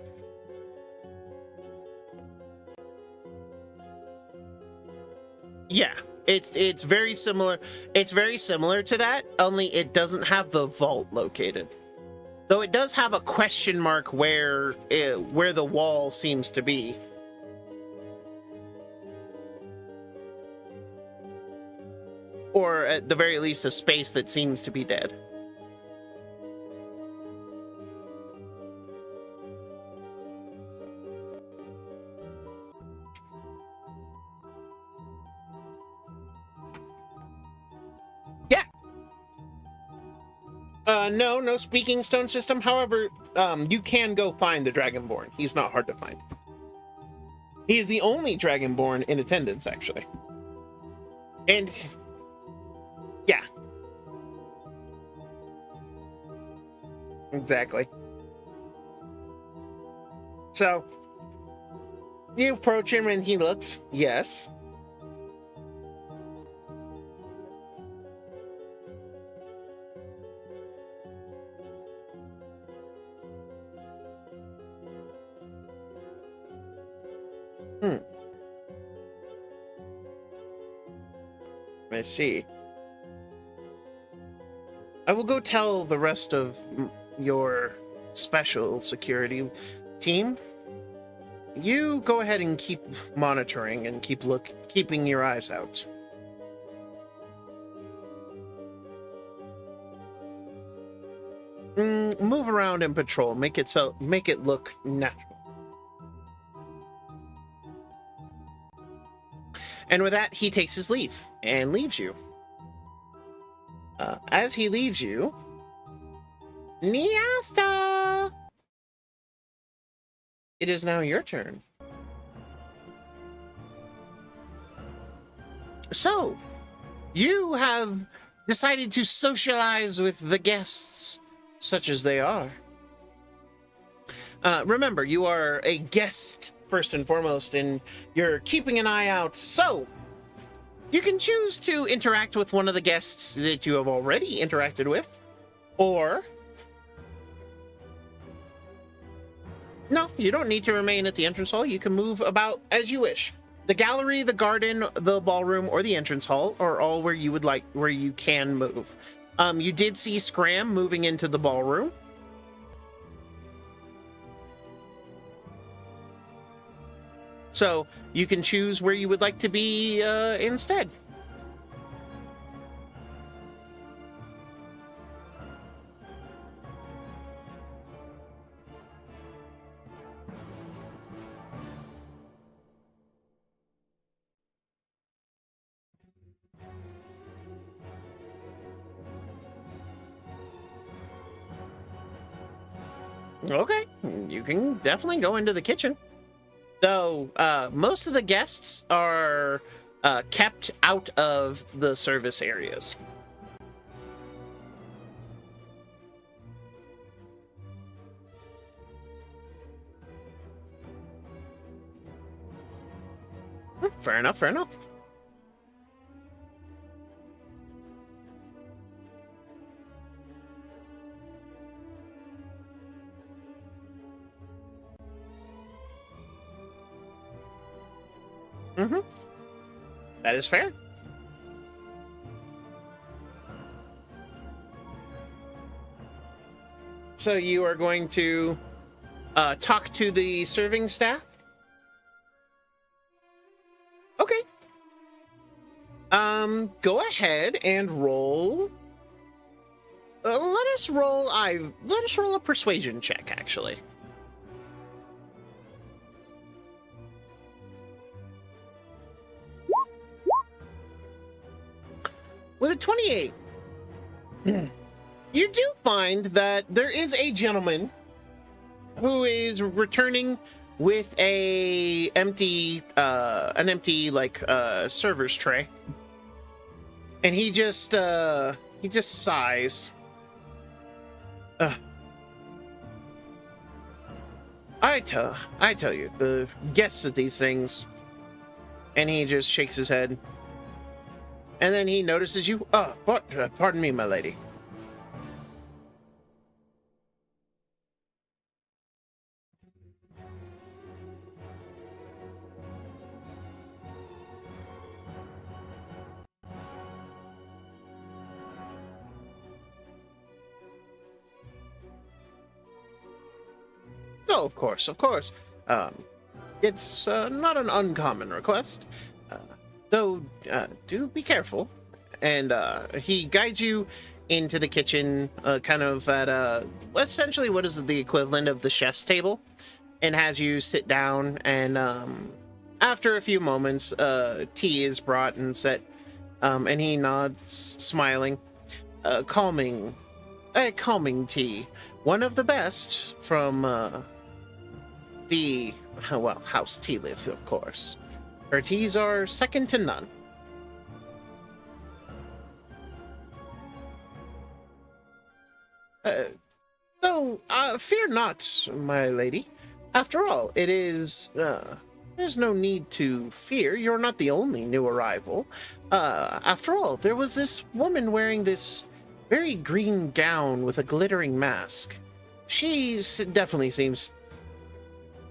Yeah, it's very similar. It's very similar to that, only it doesn't have the vault located. Though it does have a question mark where the wall seems to be. Or at the very least, a space that seems to be dead. Yeah. No speaking stone system. However, you can go find the Dragonborn. He's not hard to find. He is the only Dragonborn in attendance, actually. And yeah. Exactly. So, you approach him and he looks, yes. Let's see. I will go tell the rest of your special security team. You go ahead and keep monitoring and keeping your eyes out. Move around and patrol. Make it look natural. And with that, he takes his leave and leaves you. As he leaves you, Niasta! It is now your turn. So, you have decided to socialize with the guests, such as they are. Remember, you are a guest first and foremost, and you're keeping an eye out. So, you can choose to interact with one of the guests that you have already interacted with, or no, you don't need to remain at the entrance hall. You can move about as you wish. The gallery, the garden, the ballroom, or the entrance hall are all where you can move. You did see Scram moving into the ballroom. So you can choose where you would like to be instead. Okay, you can definitely go into the kitchen. Though, most of the guests are kept out of the service areas. Fair enough, fair enough. Mm-hmm. That is fair. So you are going to talk to the serving staff? Okay. Go ahead and roll. Let us roll a persuasion check, actually. With a 28, you do find that there is a gentleman who is returning with an empty server's tray, and he just sighs. I tell you, the guests at these things, and he just shakes his head. And then he notices you. Oh, pardon me, my lady. Oh, of course, of course. It's not an uncommon request. Though, do be careful. And he guides you into the kitchen, kind of at essentially what is the equivalent of the chef's table, and has you sit down. And after a few moments, tea is brought and set, and he nods, smiling. Calming tea, one of the best from the House Tealiff, of course. Her teas are second to none. Though, fear not, my lady. After all, it is, there's no need to fear. You're not the only new arrival. After all, there was this woman wearing this very green gown with a glittering mask. She definitely seems...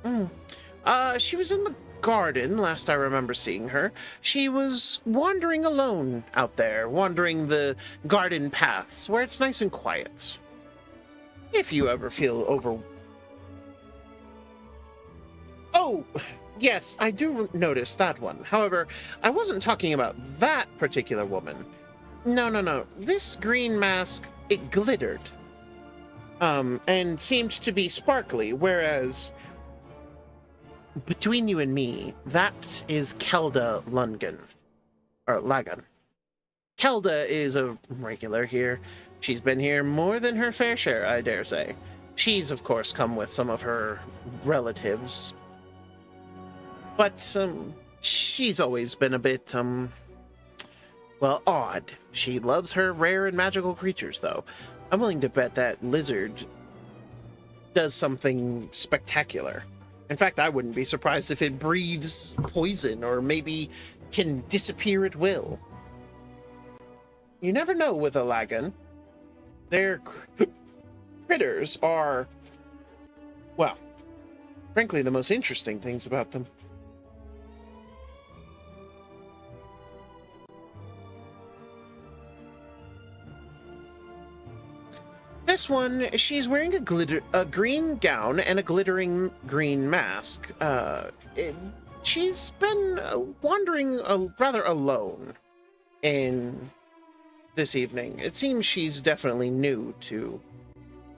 she was in the garden last I remember seeing her. She was wandering alone out there, wandering the garden paths where it's nice and quiet. If you ever feel Oh, yes, I do notice that one. However, I wasn't talking about that particular woman. No. This green mask, it glittered. And seemed to be sparkly, whereas... between you and me, that is Kelda Lungan. Or Lagan. Kelda is a regular here. She's been here more than her fair share, I dare say. She's, of course, come with some of her relatives. But, she's always been a bit, well, odd. She loves her rare and magical creatures, though. I'm willing to bet that lizard does something spectacular. In fact, I wouldn't be surprised if it breathes poison or maybe can disappear at will. You never know with a Lagan. Their critters are, well, frankly, the most interesting things about them. This one, she's wearing a green gown and a glittering green mask. She's been wandering rather alone in this evening. It seems she's definitely new to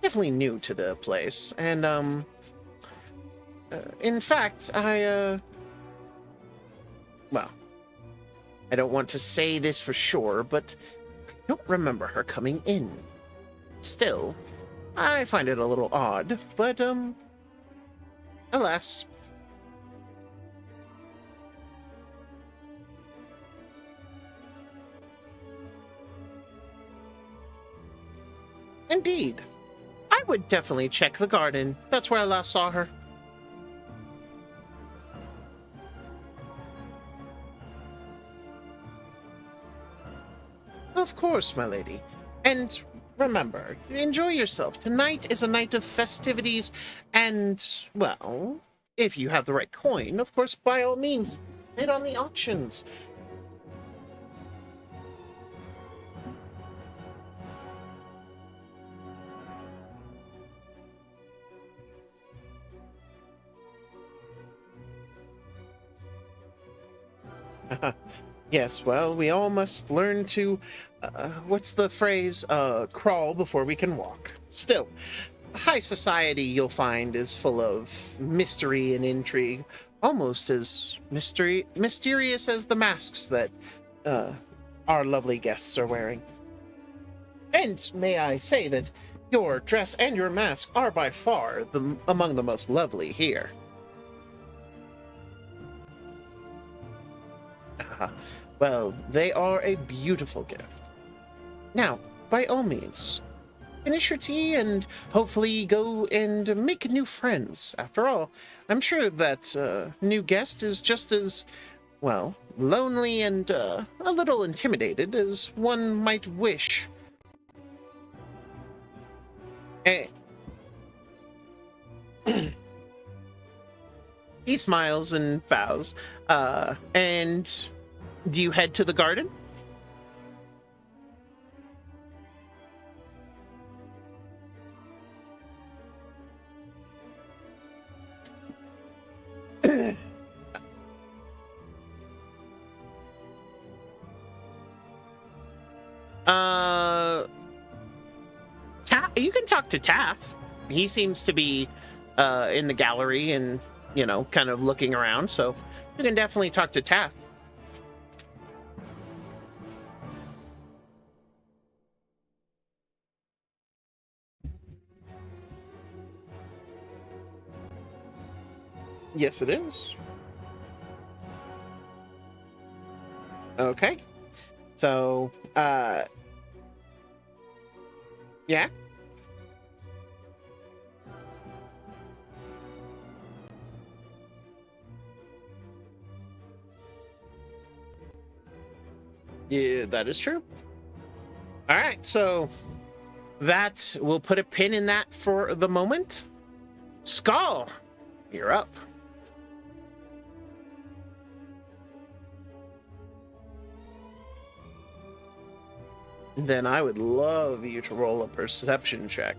the place. And in fact, well, I don't want to say this for sure, but I don't remember her coming in. Still, I find it a little odd, but, alas. Indeed. I would definitely check the garden. That's where I last saw her. Of course, my lady. And remember, enjoy yourself. Tonight is a night of festivities, and, well, if you have the right coin, of course, by all means, bid on the auctions. Yes, well, we all must learn to, what's the phrase, crawl before we can walk. Still, high society, you'll find, is full of mystery and intrigue, almost as mysterious as the masks that our lovely guests are wearing. And may I say that your dress and your mask are by far among the most lovely here. Well, they are a beautiful gift. Now, by all means, finish your tea and hopefully go and make new friends. After all, I'm sure that new guest is just as, well, lonely and a little intimidated as one might wish. He smiles and bows, and do you head to the garden? You can talk to Taff. He seems to be in the gallery and, you know, kind of looking around, so you can definitely talk to Taff. Yes, it is. Okay. So, yeah. Yeah, that is true. All right, so that we'll put a pin in that for the moment. Skull, you're up. Then I would love you to roll a perception check.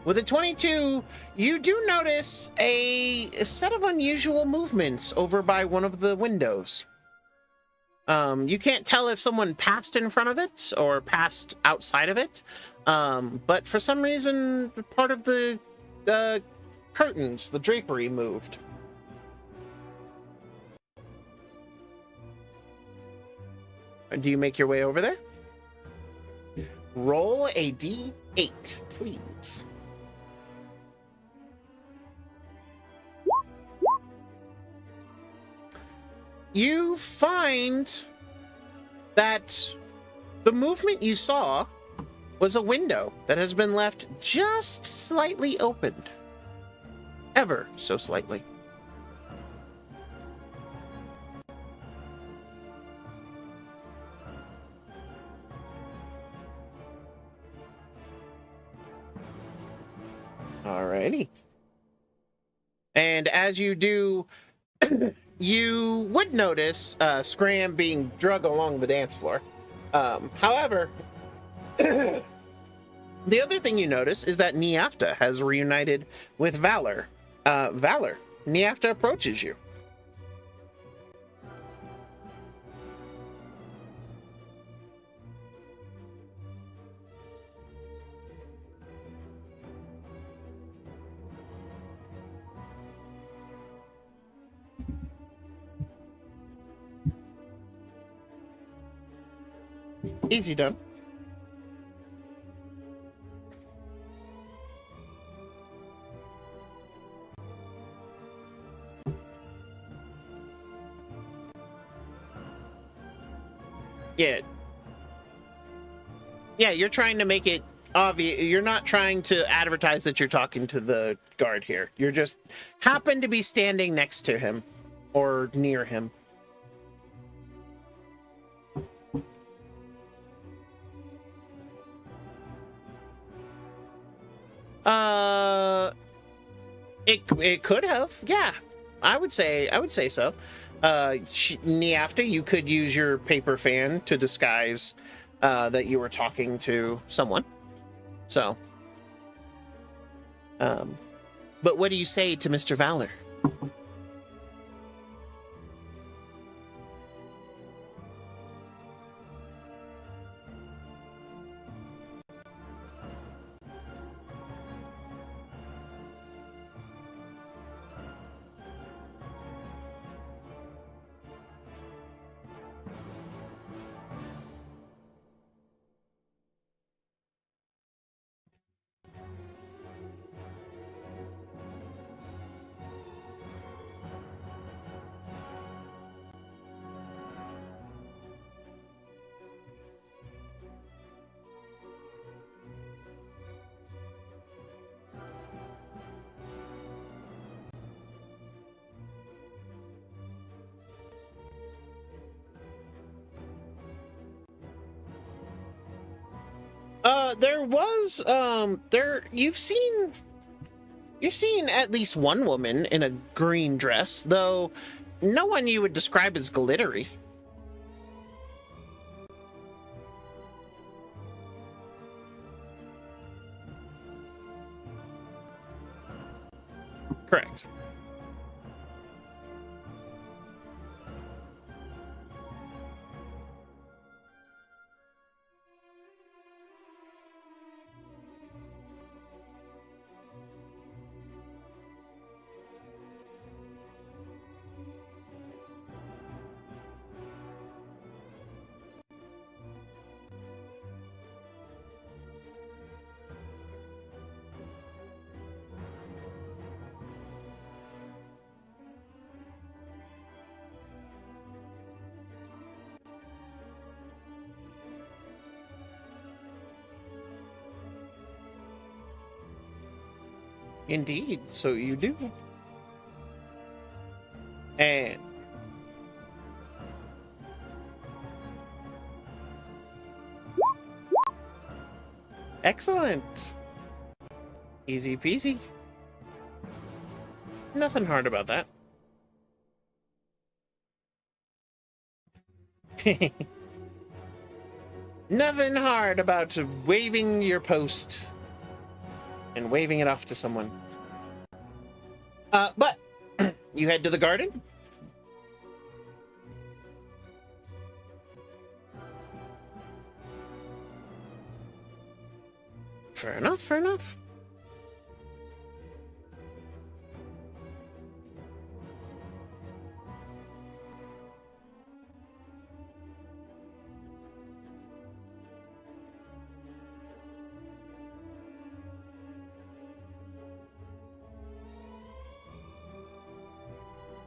With a 22, you do notice a set of unusual movements over by one of the windows. You can't tell if someone passed in front of it or passed outside of it, but for some reason, part of the curtains, the drapery, moved. Do you make your way over there? Roll a d8, please. You find that the movement you saw was a window that has been left just slightly opened. Ever so slightly. Alrighty. And as you do, you would notice Scram being drug along the dance floor. However, the other thing you notice is that Niafta has reunited with Valor. Valor, Niafta approaches you. Easy done. Yeah. Yeah, you're trying to make it obvious. You're not trying to advertise that you're talking to the guard here. You're just happen to be standing next to him or near him. It could have, yeah. I would say so. Niafta, you could use your paper fan to disguise that you were talking to someone. So, but what do you say to Mr. Valor? You've seen at least one woman in a green dress, though no one you would describe as glittery. Correct. Indeed, so you do. And excellent. Easy peasy. Nothing hard about that. Nothing hard about waving your post and waving it off to someone. But you head to the garden. Fair enough, fair enough.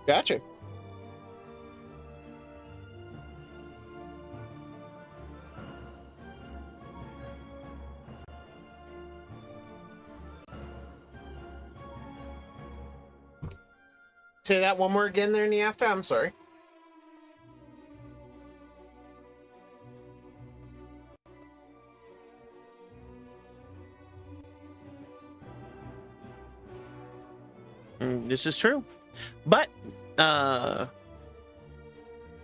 Gotcha. Say that one more again there in the after. I'm sorry. This is true. But,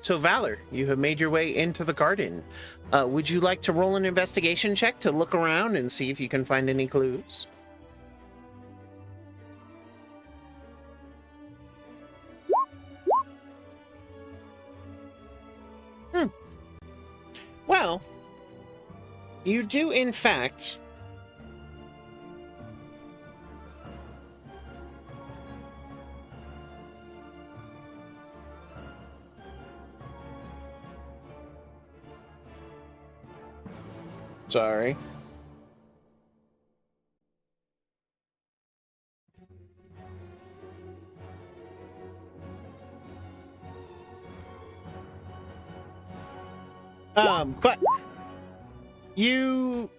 so Valor, you have made your way into the garden. Would you like to roll an investigation check to look around and see if you can find any clues? Well, you do in fact sorry. But you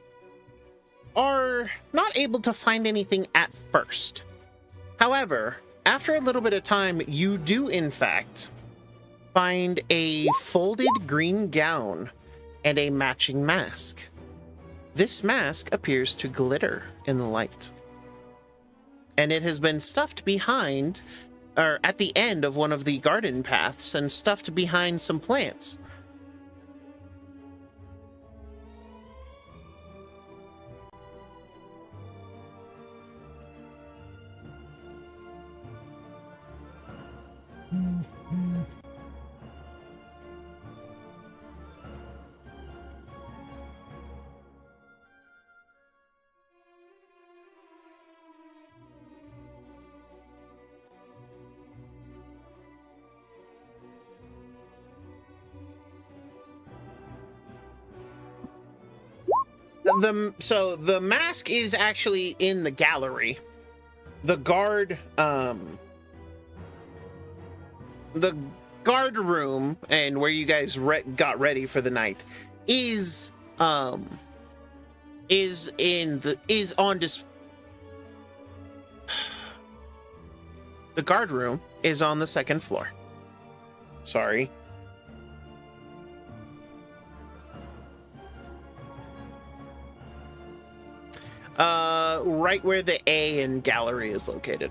are not able to find anything at first. However, after a little bit of time, you do in fact find a folded green gown and a matching mask. This mask appears to glitter in the light, and it has been stuffed behind, or at the end of one of the garden paths, and stuffed behind some plants. So the mask is actually in the gallery. The guard room, and where you guys got ready for the night, is on display. The guard room is on the second floor. Sorry. Right where the A in gallery is located.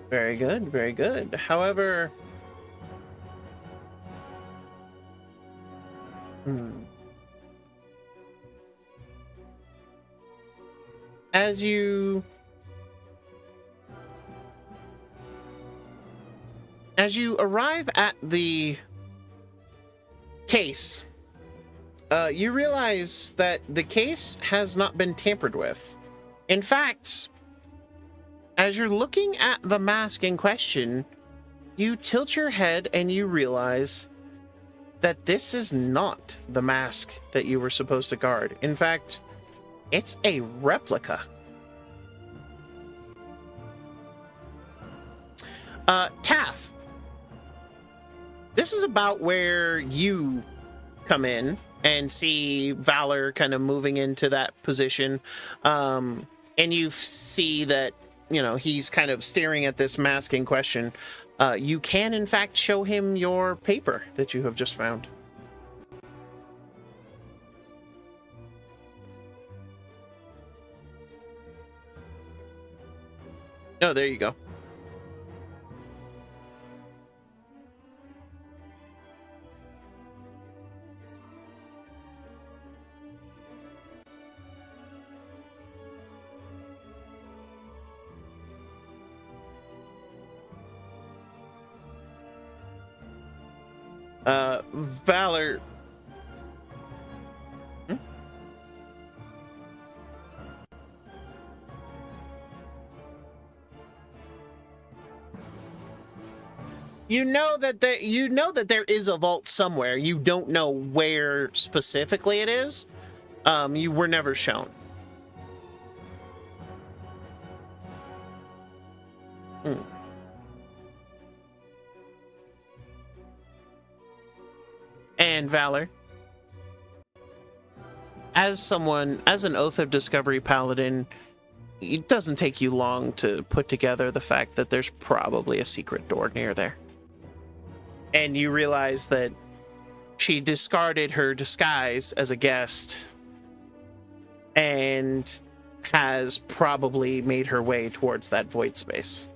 Very good, very good. However, as you arrive at the case, you realize that the case has not been tampered with. In fact, as you're looking at the mask in question, you tilt your head and you realize that this is not the mask that you were supposed to guard. In fact, it's a replica. Taff, this is about where you come in and see Valor kind of moving into that position. And you see that, you know, he's kind of staring at this mask in question. You can, in fact, show him your paper that you have just found. Oh, there you go. Valor. You know that there is a vault somewhere. You don't know where specifically it is. You were never shown. And Valor, as an Oath of Discovery Paladin, it doesn't take you long to put together the fact that there's probably a secret door near there. And you realize that she discarded her disguise as a guest and has probably made her way towards that void space.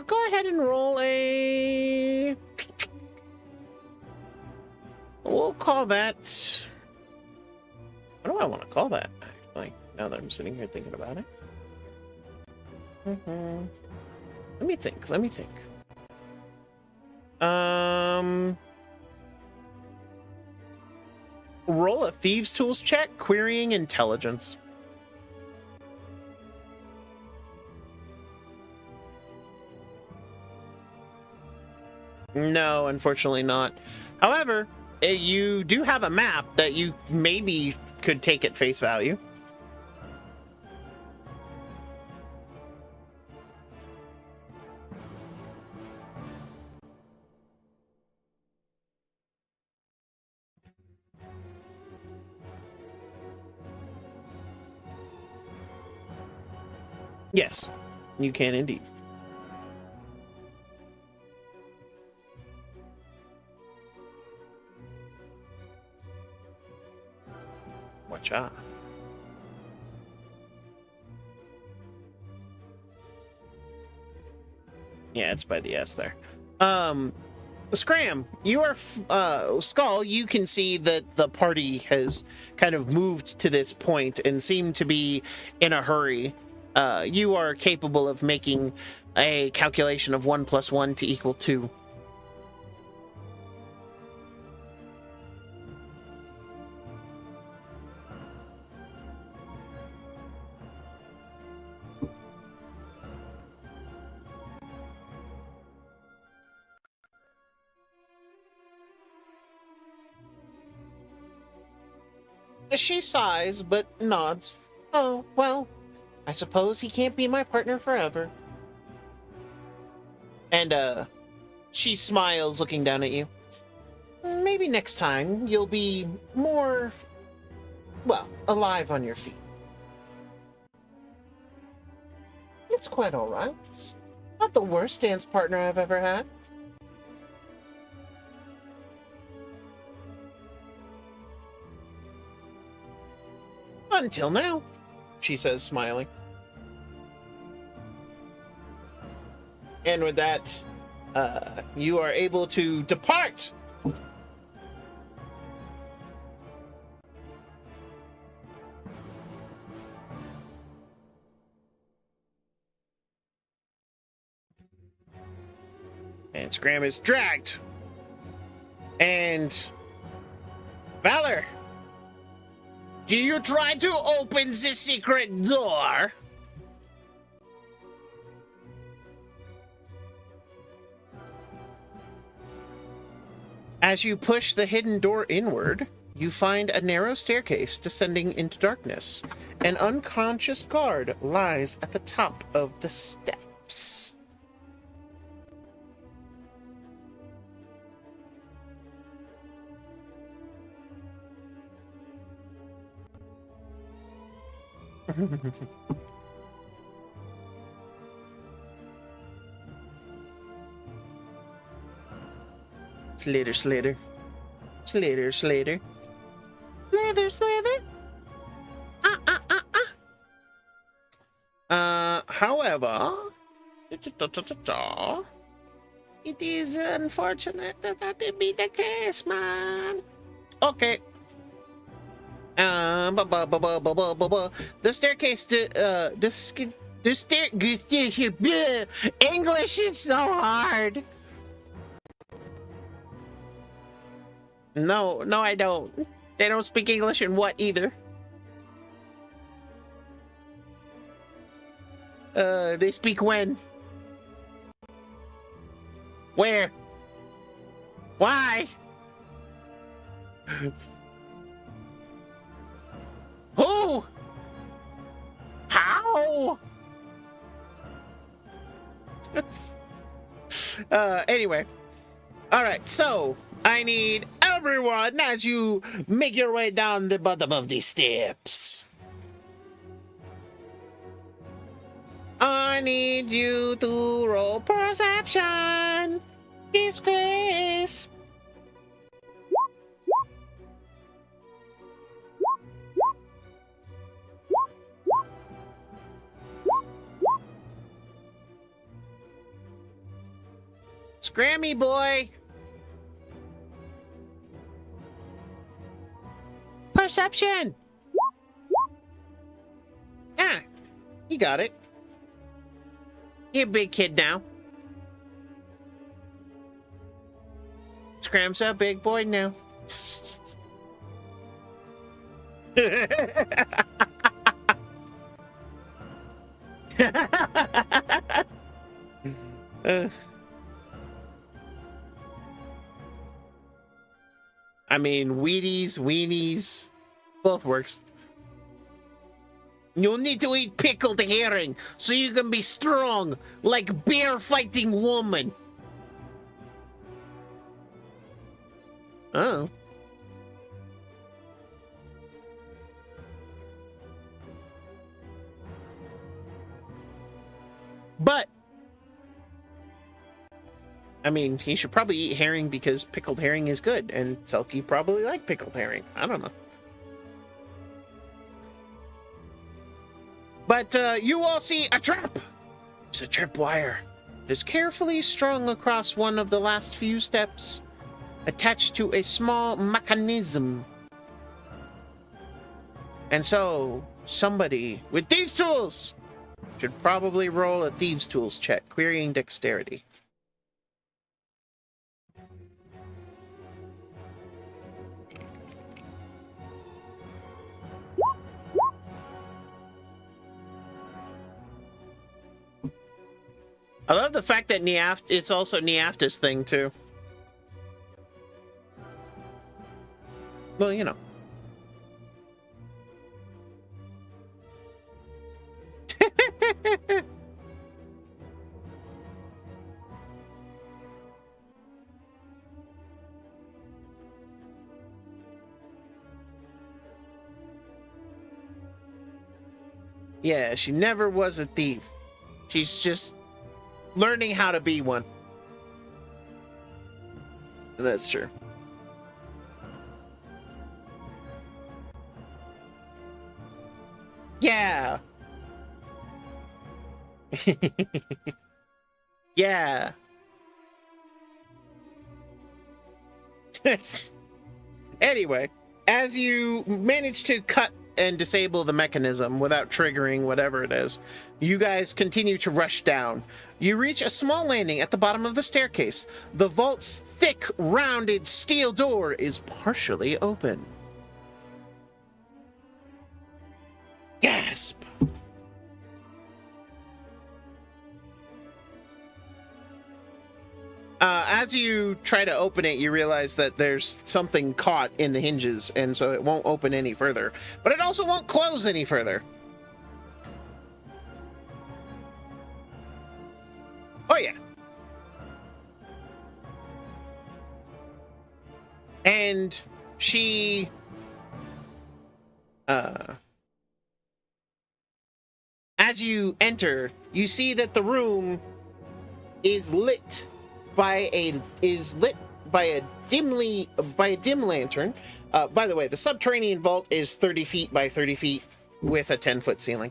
Go ahead and roll a... We'll call that... What do I want to call that, actually, now that I'm sitting here thinking about it? Let me think. Roll a Thieves' Tools check, querying intelligence. No, unfortunately not. However, you do have a map that you maybe could take at face value. Yes, you can indeed. Watch out. Yeah, it's by the S there. Scram, you are Skull, you can see that the party has kind of moved to this point and seem to be in a hurry. You are capable of making a calculation of 1 + 1 to equal 2. She sighs, but nods. Oh, well, I suppose he can't be my partner forever. And, she smiles, looking down at you. Maybe next time you'll be more, well, alive on your feet. It's quite all right. It's not the worst dance partner I've ever had. Until now, she says, smiling. And with that, you are able to depart. And Scram is dragged. And Valor, do you try to open the secret door? As you push the hidden door inward, you find a narrow staircase descending into darkness. An unconscious guard lies at the top of the steps. Slater, Slater. Slater, Slater. Slater, Slater. However, it is unfortunate that that would be the case, man. Okay. The staircase to, English is so hard. No, I don't. They don't speak English in what either? They speak when? Where? Why? Who? How? Anyway. Alright, so I need everyone as you make your way down the bottom of the steps. I need you to roll perception. Disgrace. Scrammy boy. Perception. Ah, you got it. You're a big kid now. Scram's a big boy now. I mean, Wheaties, weenies, both works. You'll need to eat pickled herring so you can be strong like bear fighting woman. Oh. But I mean, he should probably eat herring because pickled herring is good, and Selkie probably like pickled herring. I don't know. But you all see a trap. It's a tripwire. It is carefully strung across one of the last few steps, attached to a small mechanism. And so, somebody with thieves' tools should probably roll a thieves' tools check, querying dexterity. I love the fact that it's also Neafta's thing, too. Well, you know. Yeah, she never was a thief. She's just learning how to be one. That's true. Yeah. Yeah. Anyway, as you manage to cut and disable the mechanism without triggering whatever it is, you guys continue to rush down. You reach a small landing at the bottom of the staircase. The vault's thick, rounded steel door is partially open. Gasp! As you try to open it, you realize that there's something caught in the hinges, and so it won't open any further. But it also won't close any further. Oh, yeah. And she... as you enter, you see that the room is lit by a dim lantern. By the way, the subterranean vault is 30 feet by 30 feet with a 10-foot ceiling.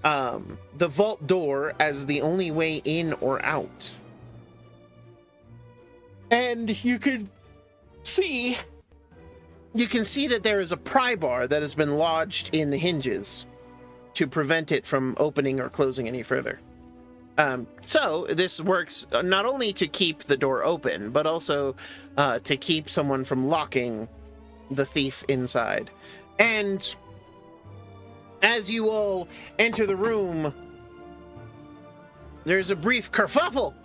The vault door as the only way in or out. And you can see that there is a pry bar that has been lodged in the hinges to prevent it from opening or closing any further. So this works not only to keep the door open, but also to keep someone from locking the thief inside. And as you all enter the room, there's a brief kerfuffle.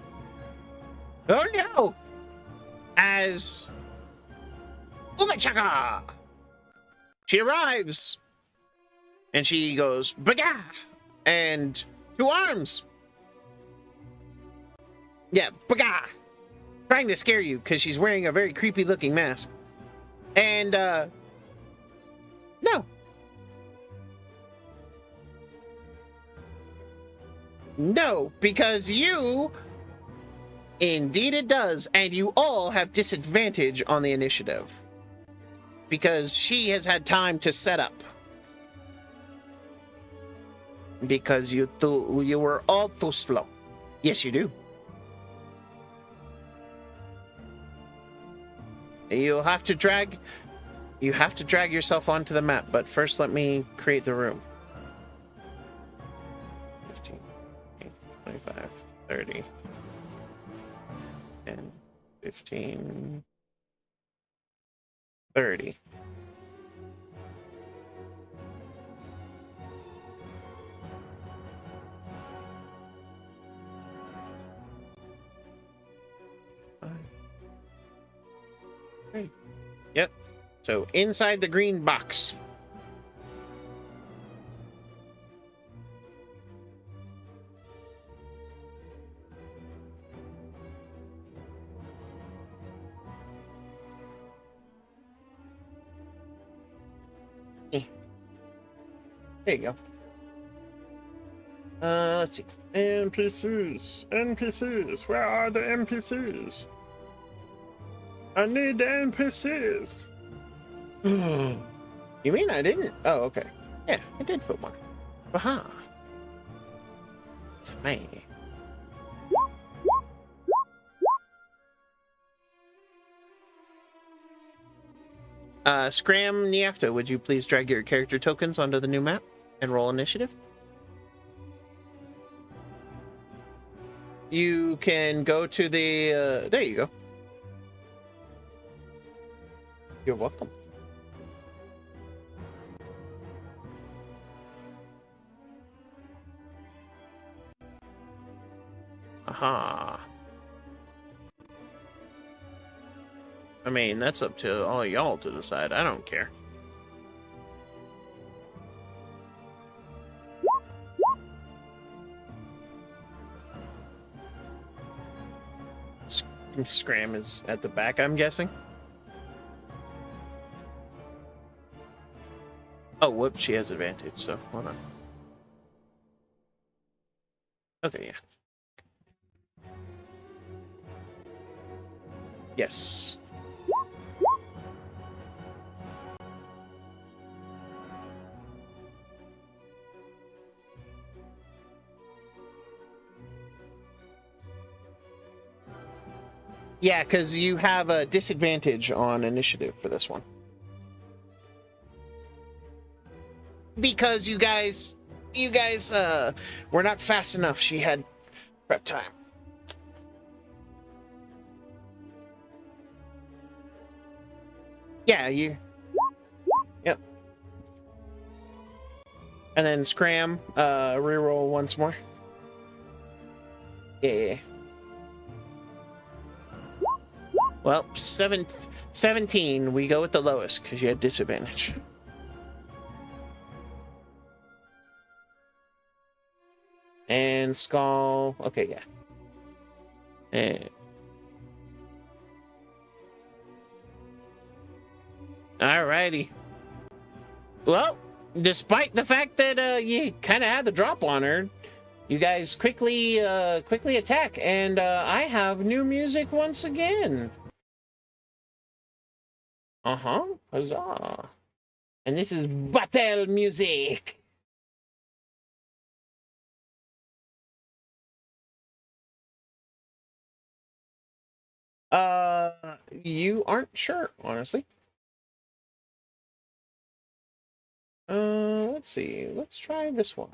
Oh no! As Umachaka! She arrives, and she goes, Bagat! And 2 arms! Yeah, Bagat! Trying to scare you, because she's wearing a very creepy looking mask. And, no. No, because you... Indeed it does, and you all have disadvantage on the initiative. Because she has had time to set up. Because you were all too slow. Yes, you do. You have to drag yourself onto the map, but first let me create the room. 15, 25, 30, 10, 15, 30. Right. Yep. So inside the green box. There you go. Let's see. NPCs. NPCs. Where are the NPCs? I need the NPCs. You mean I didn't? Oh, okay. Yeah, I did put one. Aha. It's me. Scram Niafta, would you please drag your character tokens onto the new map and roll initiative? You can go to the, there you go. You're welcome. Aha. I mean, that's up to all y'all to decide. I don't care. Scram is at the back, I'm guessing. Oh, whoops, she has advantage, so hold on. Okay, yeah. Yes. Yeah, because you have a disadvantage on initiative for this one. Because you guys were not fast enough. She had prep time. Yeah, you... Yep. And then Scram, reroll once more. Yeah. Well, 17. We go with the lowest because you had disadvantage. And Skull. Okay, yeah. And... Alrighty. Well, despite the fact that you kind of had the drop on her, you guys quickly attack, and I have new music once again. Huzzah! And this is battle music. You aren't sure, honestly. Let's see. Let's try this one.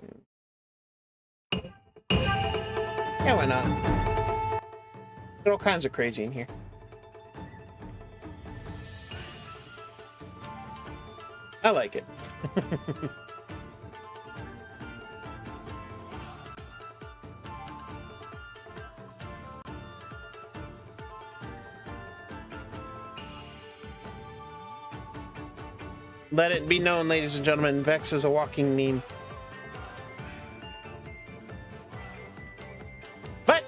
Yeah, why not? There are all kinds of crazy in here. I like it. Let it be known, ladies and gentlemen, Vex is a walking meme. But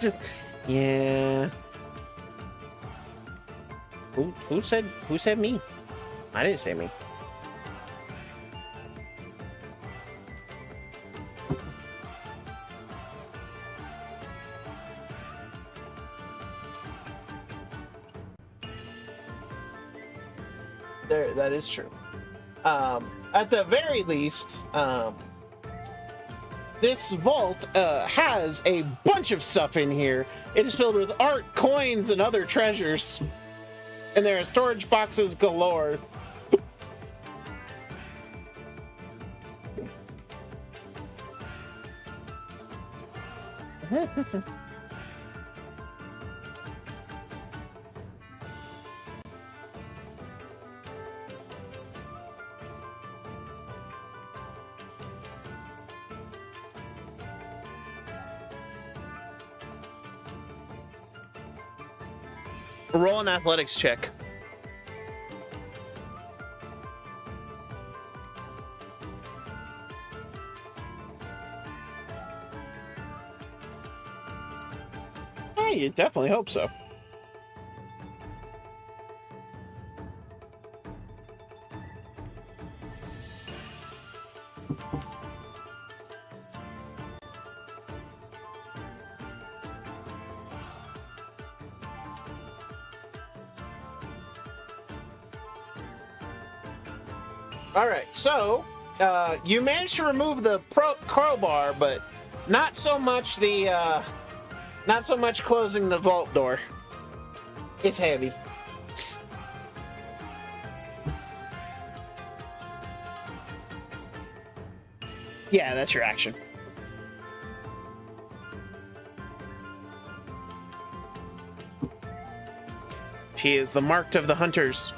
just yeah. Who said me? I didn't say me. There, that is true. At the very least, this vault has a bunch of stuff in here. It is filled with art, coins, and other treasures. And there are storage boxes galore. Roll an athletics check. Yeah, you definitely hope so. All right, so you managed to remove the crowbar, but not so much the not so much closing the vault door. It's heavy. Yeah, that's your action. She is the marked of the hunters.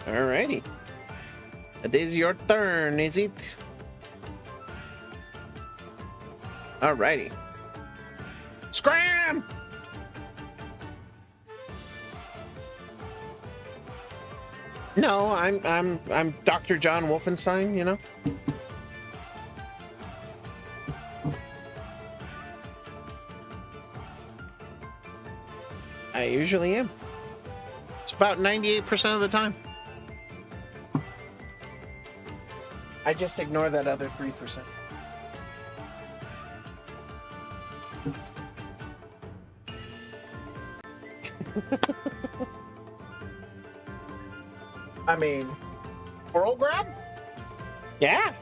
Alrighty. It is your turn, is it? Alrighty. Scram! No, I'm Dr.JWolfenstein, you know? I usually am. It's about 98% of the time. I just ignore that other 3%. I mean, coral grab? Yeah.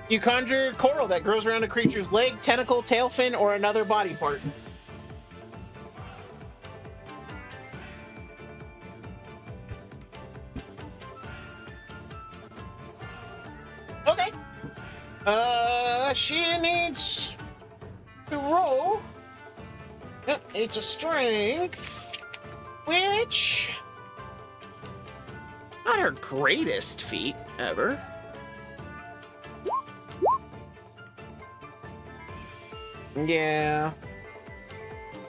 You conjure coral that grows around a creature's leg, tentacle, tail fin, or another body part. Okay. She needs to roll. Yep, it's a strength, which not her greatest feat ever. Yeah.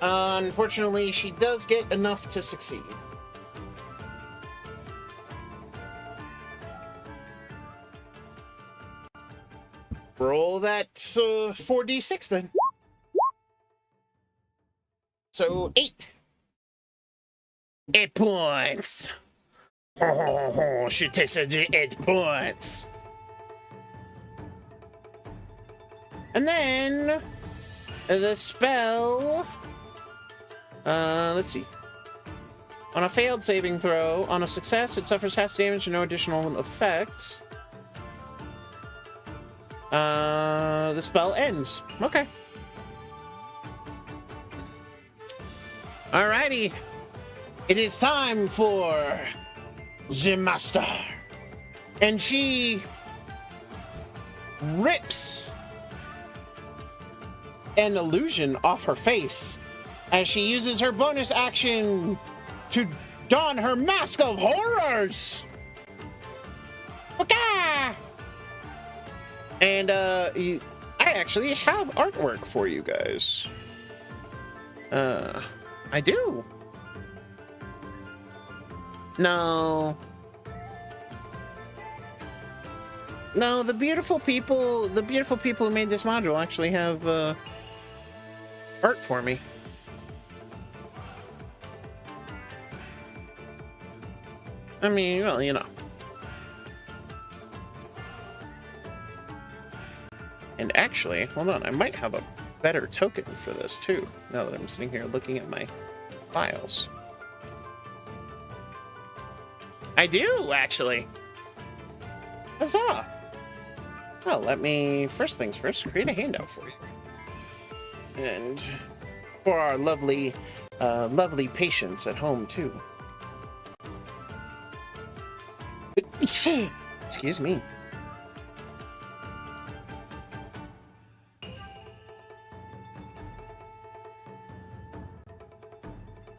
Unfortunately, she does get enough to succeed. Roll that 4d6 then. So 8. 8 points. She takes 8 points. And then the spell. Let's see. On a failed saving throw, on a success, it suffers half damage and no additional effect. The spell ends. Okay. Alrighty. It is time for the master. And she rips an illusion off her face as she uses her bonus action to don her mask of horrors. Okay. And I actually have artwork for you guys. I do. No, the beautiful people who made this module actually have art for me. I mean, well, you know. And actually, hold on, I might have a better token for this too, now that I'm sitting here looking at my files. I do, actually. Huzzah! Well, let me, first things first, create a handout for you. And for our lovely, lovely patients at home, too. Excuse me.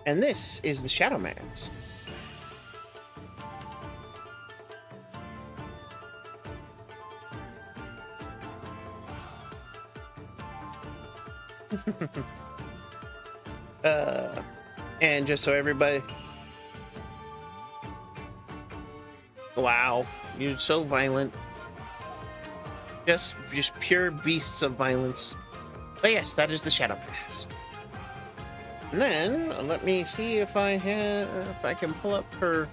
And this is the Shadow Mask. And just so everybody... Wow, you're so violent. Just pure beasts of violence. But yes, that is the Shadow Pass. And then let me see if I can pull up her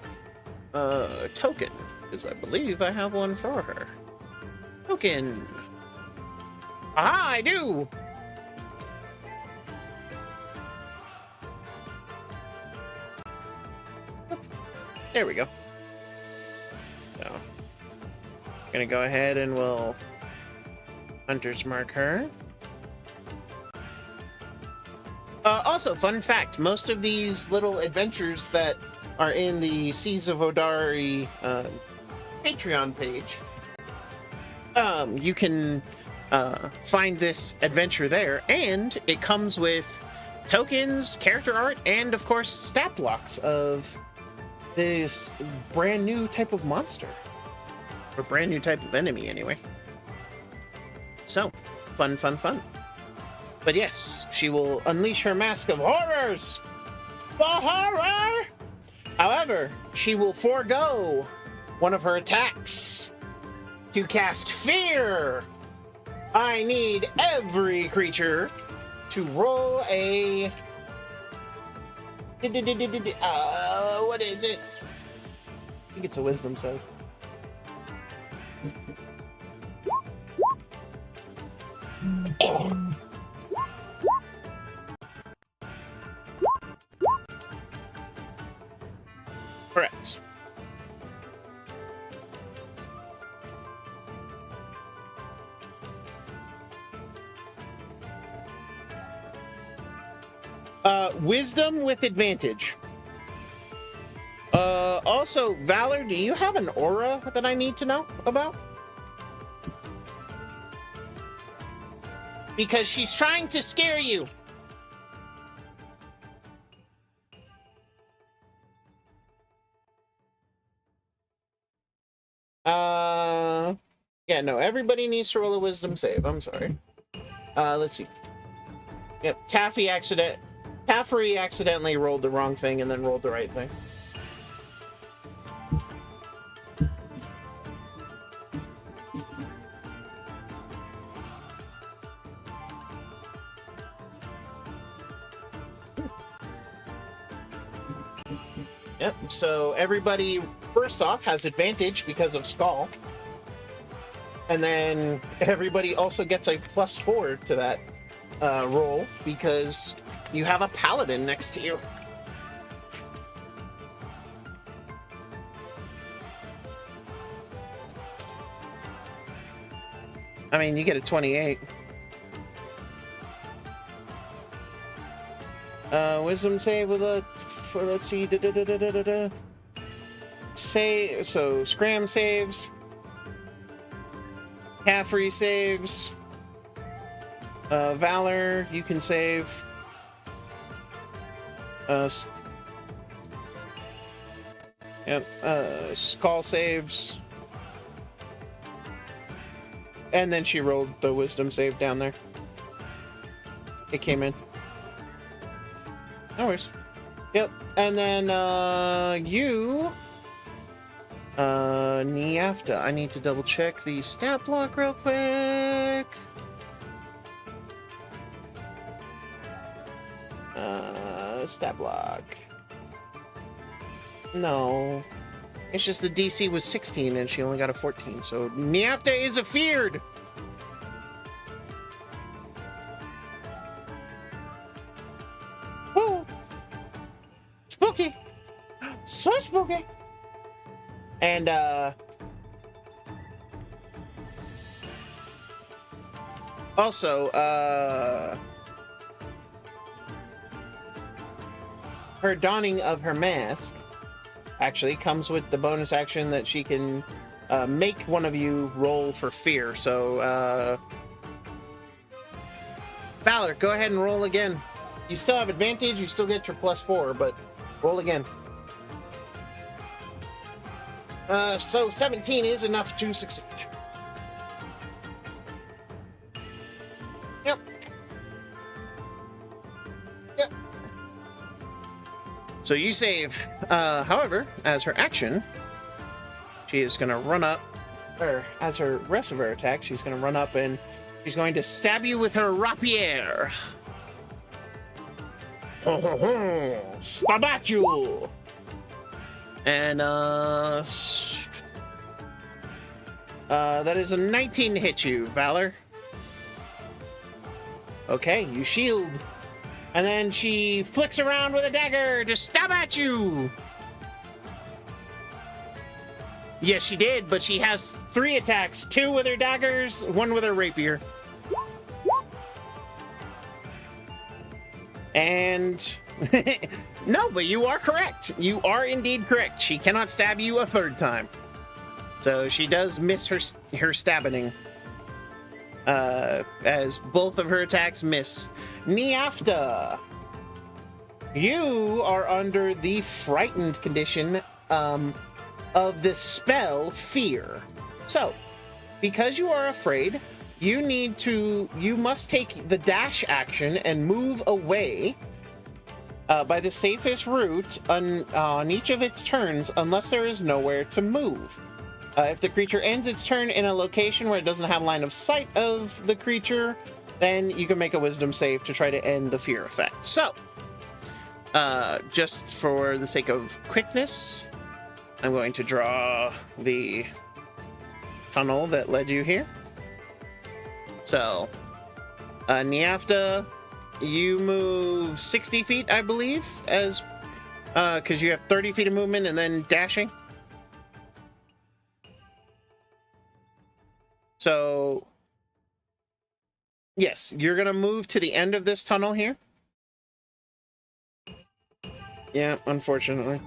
token, because I believe I have one for her. Token. Aha, I do. There we go. So, gonna go ahead and we'll Hunter's mark her. Also, fun fact, most of these little adventures that are in the Seas of Vodari Patreon page, you can find this adventure there, and it comes with tokens, character art, and of course stat blocks of this brand new type of monster, or brand new type of enemy anyway. So, fun, fun, fun. But yes, she will unleash her mask of horrors! The horror! However, she will forego one of her attacks to cast fear. I need every creature to roll a... what is it? I think it's a wisdom save. Correct. Wisdom with advantage. Also, Valor, do you have an aura that I need to know about? Because she's trying to scare you. Yeah, no, everybody needs to roll a wisdom save. I'm sorry. Let's see. Yep, Taffy accidentally rolled the wrong thing and then rolled the right thing. Yep, so everybody, first off, has advantage because of Skull. And then everybody also gets a +4 to that roll because you have a paladin next to you. I mean, you get a 28. Wisdom save with a... let's see... Save... So, Scram saves. Caffrey saves. Valor, you can save. Yep. Skull saves. And then she rolled the wisdom save down there. It came in. No worries. Yep. And then you... Niafta. I need to double check the stat block real quick. Stat block. No. It's just the DC was 16 and she only got a 14, so Niafta is afeared! Woo! Spooky! So spooky! And, also, her donning of her mask actually comes with the bonus action that she can make one of you roll for fear. So, Valor, go ahead and roll again. You still have advantage, you still get your +4, but roll again. So 17 is enough to succeed. Yep. So you save. However, as her action, she is going to run up, or as her rest of her attack, she's going to run up and she's going to stab you with her rapier. Ho ho ho! Stab at you! And that is a 19 to hit you, Valor. Okay, you shield. And then she flicks around with a dagger to stab at you. Yes, she did, but she has 3 attacks. 2 with her daggers, 1 with her rapier. And no, but you are correct. You are indeed correct. She cannot stab you a 3rd time. So she does miss her stabbing. As both of her attacks miss. Niafta, you are under the frightened condition of the spell Fear. So, because you are afraid, you must take the dash action and move away by the safest route on each of its turns, unless there is nowhere to move. If the creature ends its turn in a location where it doesn't have line of sight of the creature, then you can make a wisdom save to try to end the fear effect. So, just for the sake of quickness, I'm going to draw the tunnel that led you here. So, Niafta, you move 60 feet, I believe, as because you have 30 feet of movement and then dashing. So, yes, you're going to move to the end of this tunnel here. Yeah, unfortunately.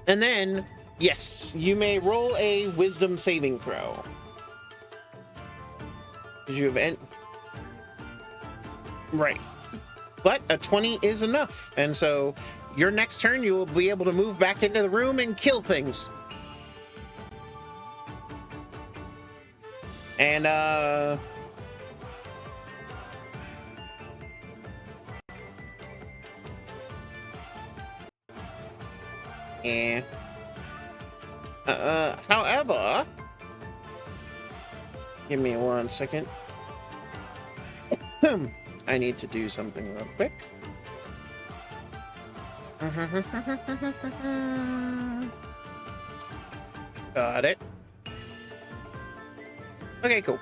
And then, yes, you may roll a wisdom saving throw. Did you have right. But a 20 is enough. And so your next turn, you will be able to move back into the room and kill things. And, however, give me 1 second. I need to do something real quick. Got it. Okay, cool.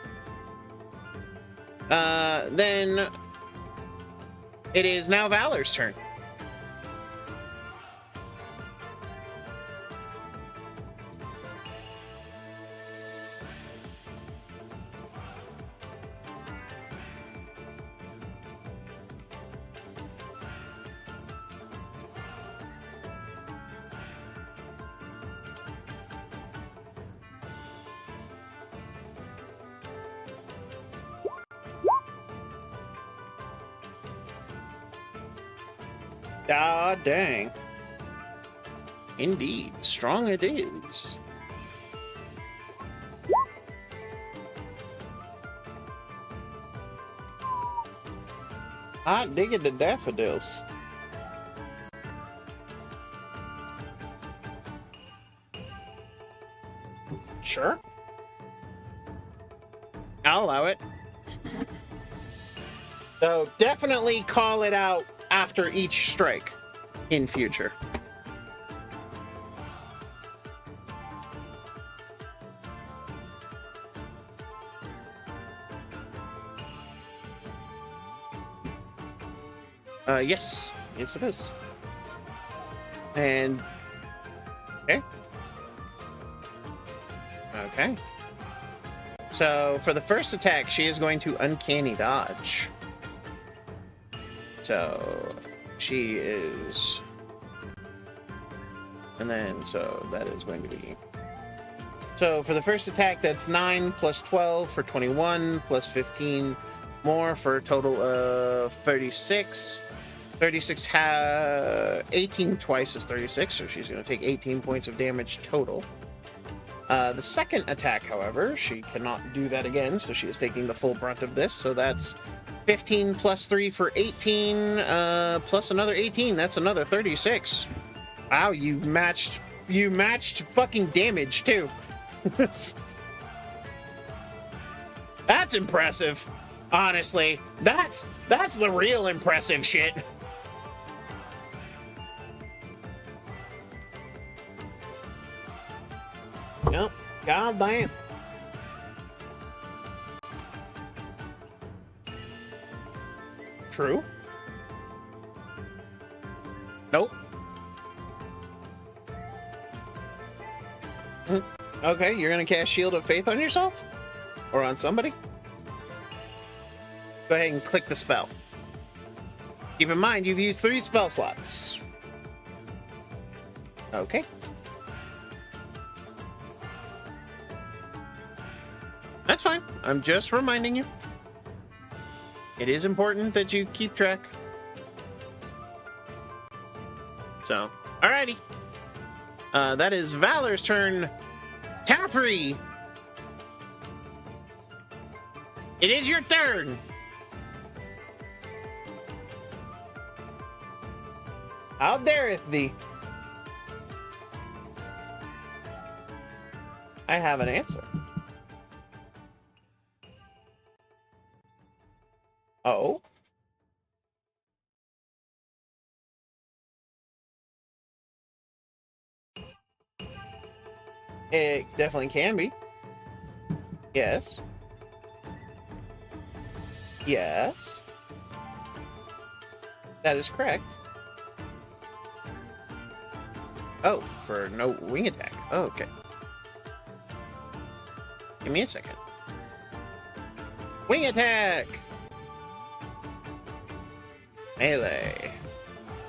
Then it is now Valor's turn. Ah, dang. Indeed, strong it is. Hot digging the daffodils. Sure. I'll allow it. So definitely call it out after each strike in future. Yes. Yes, it is. And... okay. Okay. So, for the first attack, she is going to uncanny dodge. So, she is... and then, so that is going to be... so, for the first attack, that's 9 plus 12 for 21, plus 15 more for a total of 36. 36 18 twice is 36, so she's going to take 18 points of damage total. The second attack, however, she cannot do that again, so she is taking the full brunt of this, so that's 15 plus 3 for 18, plus another 18. That's another 36. Wow, you matched fucking damage too. That's impressive. Honestly, that's the real impressive shit. Yep, god damn. True. Nope. Okay, you're gonna cast Shield of Faith on yourself? Or on somebody? Go ahead and click the spell. Keep in mind, you've used 3 spell slots. Okay. That's fine. I'm just reminding you. It is important that you keep track. So, alrighty. That is Valor's turn. Caffrey! It is your turn! How dareth thee? I have an answer. Oh? It definitely can be. Yes. Yes. That is correct. Oh, for no wing attack. Oh, okay. Give me a second. Wing attack! Melee.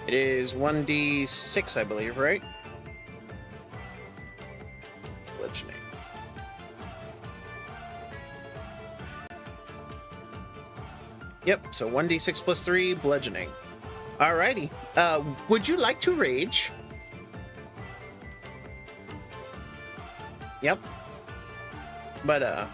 It is 1d6, I believe, right? Bludgeoning. Yep, so 1d6 plus 3, bludgeoning. Alrighty. Would you like to rage? Yep. But,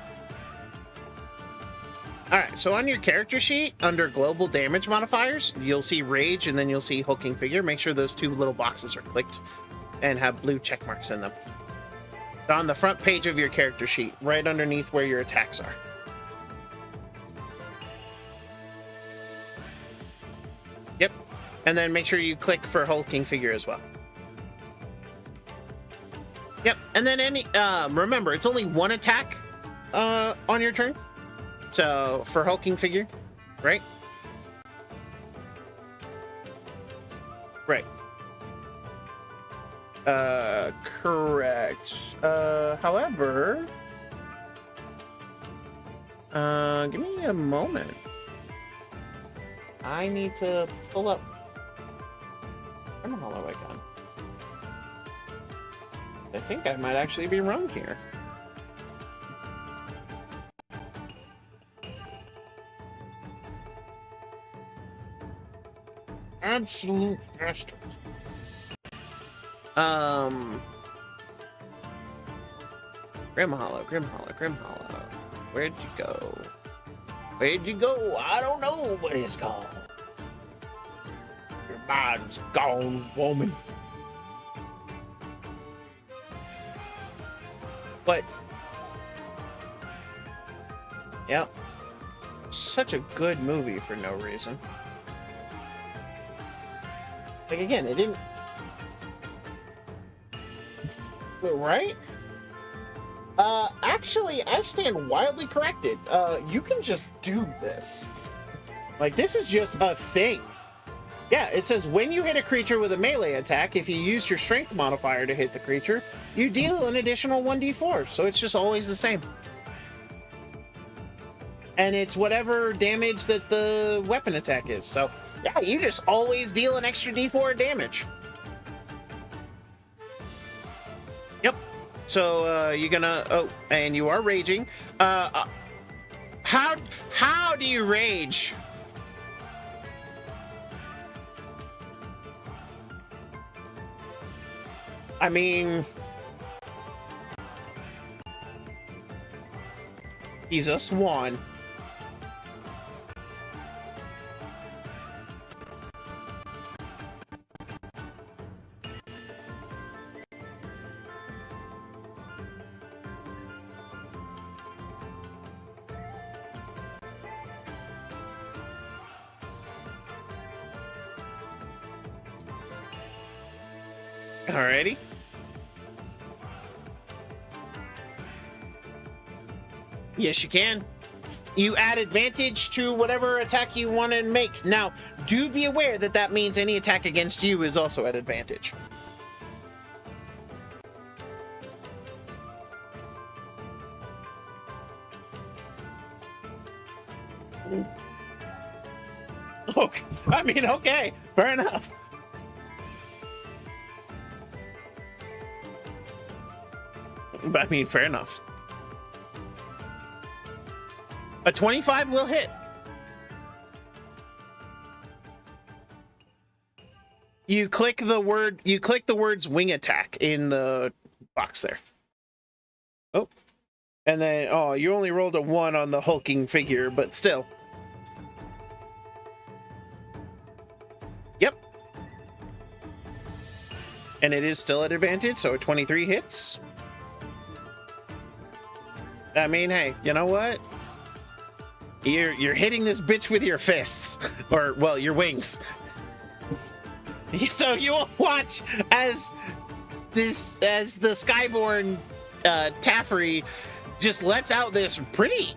alright, so on your character sheet, under global damage modifiers, you'll see rage and then you'll see hulking figure. Make sure those 2 little boxes are clicked and have blue check marks in them. They're on the front page of your character sheet, right underneath where your attacks are. Yep. And then make sure you click for hulking figure as well. Yep. And then remember, it's only 1 attack on your turn. So for hulking figure, right? Right. Correct. However, give me a moment. I need to pull up. I don't know how I can. I think I might actually be wrong here. Absolute bastard. Grim Hollow. Where'd you go? Where'd you go? I don't know what it's called. Your mind's gone, woman. But, yep. Such a good movie for no reason. Like, again, it didn't... Right? Actually, I stand wildly corrected. You can just do this. Like, this is just a thing. Yeah, it says, when you hit a creature with a melee attack, if you used your strength modifier to hit the creature, you deal an additional 1d4. So it's just always the same. And it's whatever damage that the weapon attack is. So, yeah, you just always deal an extra d4 damage. Yep. So, you're gonna... Oh, and you are raging. How do you rage? I mean... He's a swan. Alrighty. Yes, you can. You add advantage to whatever attack you want to make. Now, do be aware that that means any attack against you is also at advantage. Okay. I mean, okay, fair enough. I mean, fair enough. A 25 will hit. You click the words wing attack in the box there. Oh. And then, oh, you only rolled a 1 on the hulking figure, but still. Yep. And it is still at advantage, so a 23 hits. I mean, hey, you know what? You're hitting this bitch with your fists, or well, your wings. So you will watch as the Skyborn Taffery just lets out this pretty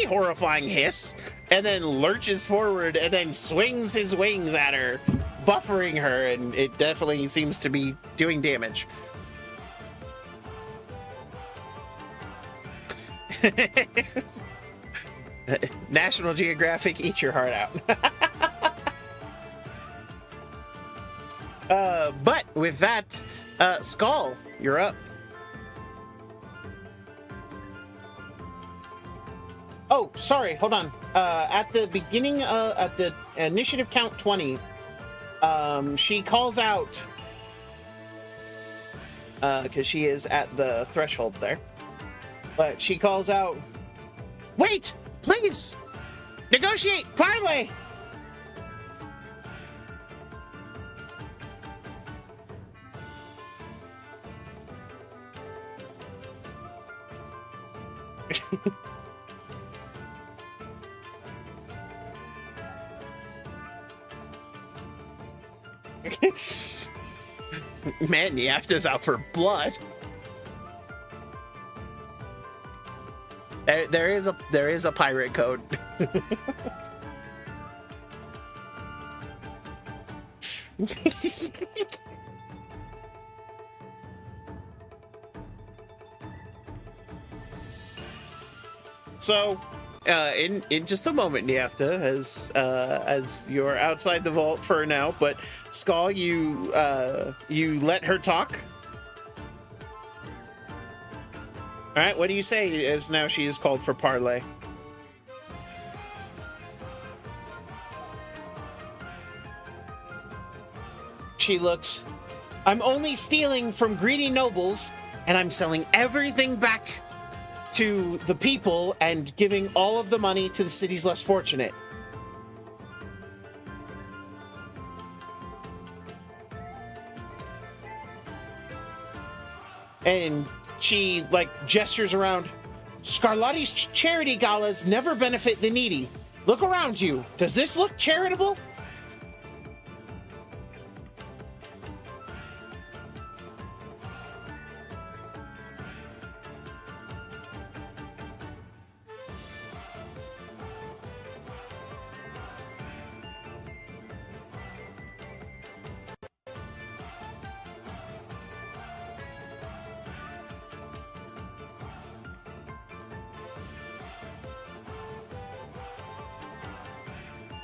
horrifying hiss, and then lurches forward, and then swings his wings at her, buffering her, and it definitely seems to be doing damage. National Geographic, eat your heart out. But with that, Skull, you're up. Oh, sorry, hold on. At the beginning, at the initiative count 20, she calls out, because she is at the threshold there, but she calls out, "Wait! Please! Negotiate! Finally!" Man, Yafta's out for blood. There is a pirate code. So, in just a moment, Yafta, as you're outside the vault for now, but Skull, you let her talk. All right, what do you say as now she is called for parley? She looks, "I'm only stealing from greedy nobles, and I'm selling everything back to the people and giving all of the money to the cities less fortunate." And she, like, gestures around. "Scarlatti's charity galas never benefit the needy. Look around you. Does this look charitable?"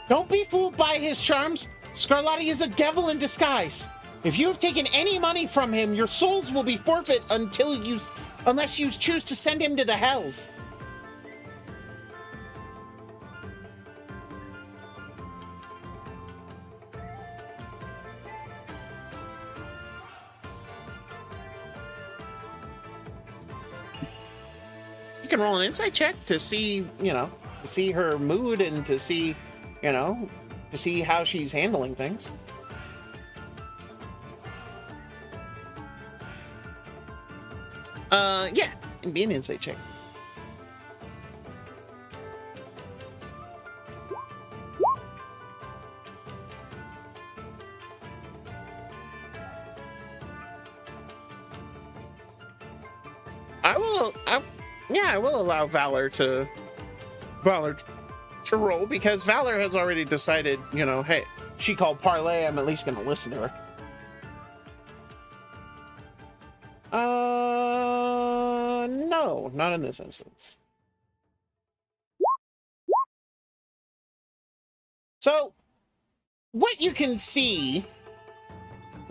"Don't be fooled by his charms. Scarlatti is a devil in disguise. If you have taken any money from him, your souls will be forfeit unless you choose to send him to the hells." You can roll an insight check to see, to see her mood and to see, to see how she's handling things. Yeah, it'd be an insight check. I will allow Valor to roll, because Valor has already decided, you know, hey, she called parlay, I'm at least going to listen to her. No, not in this instance. So, what you can see,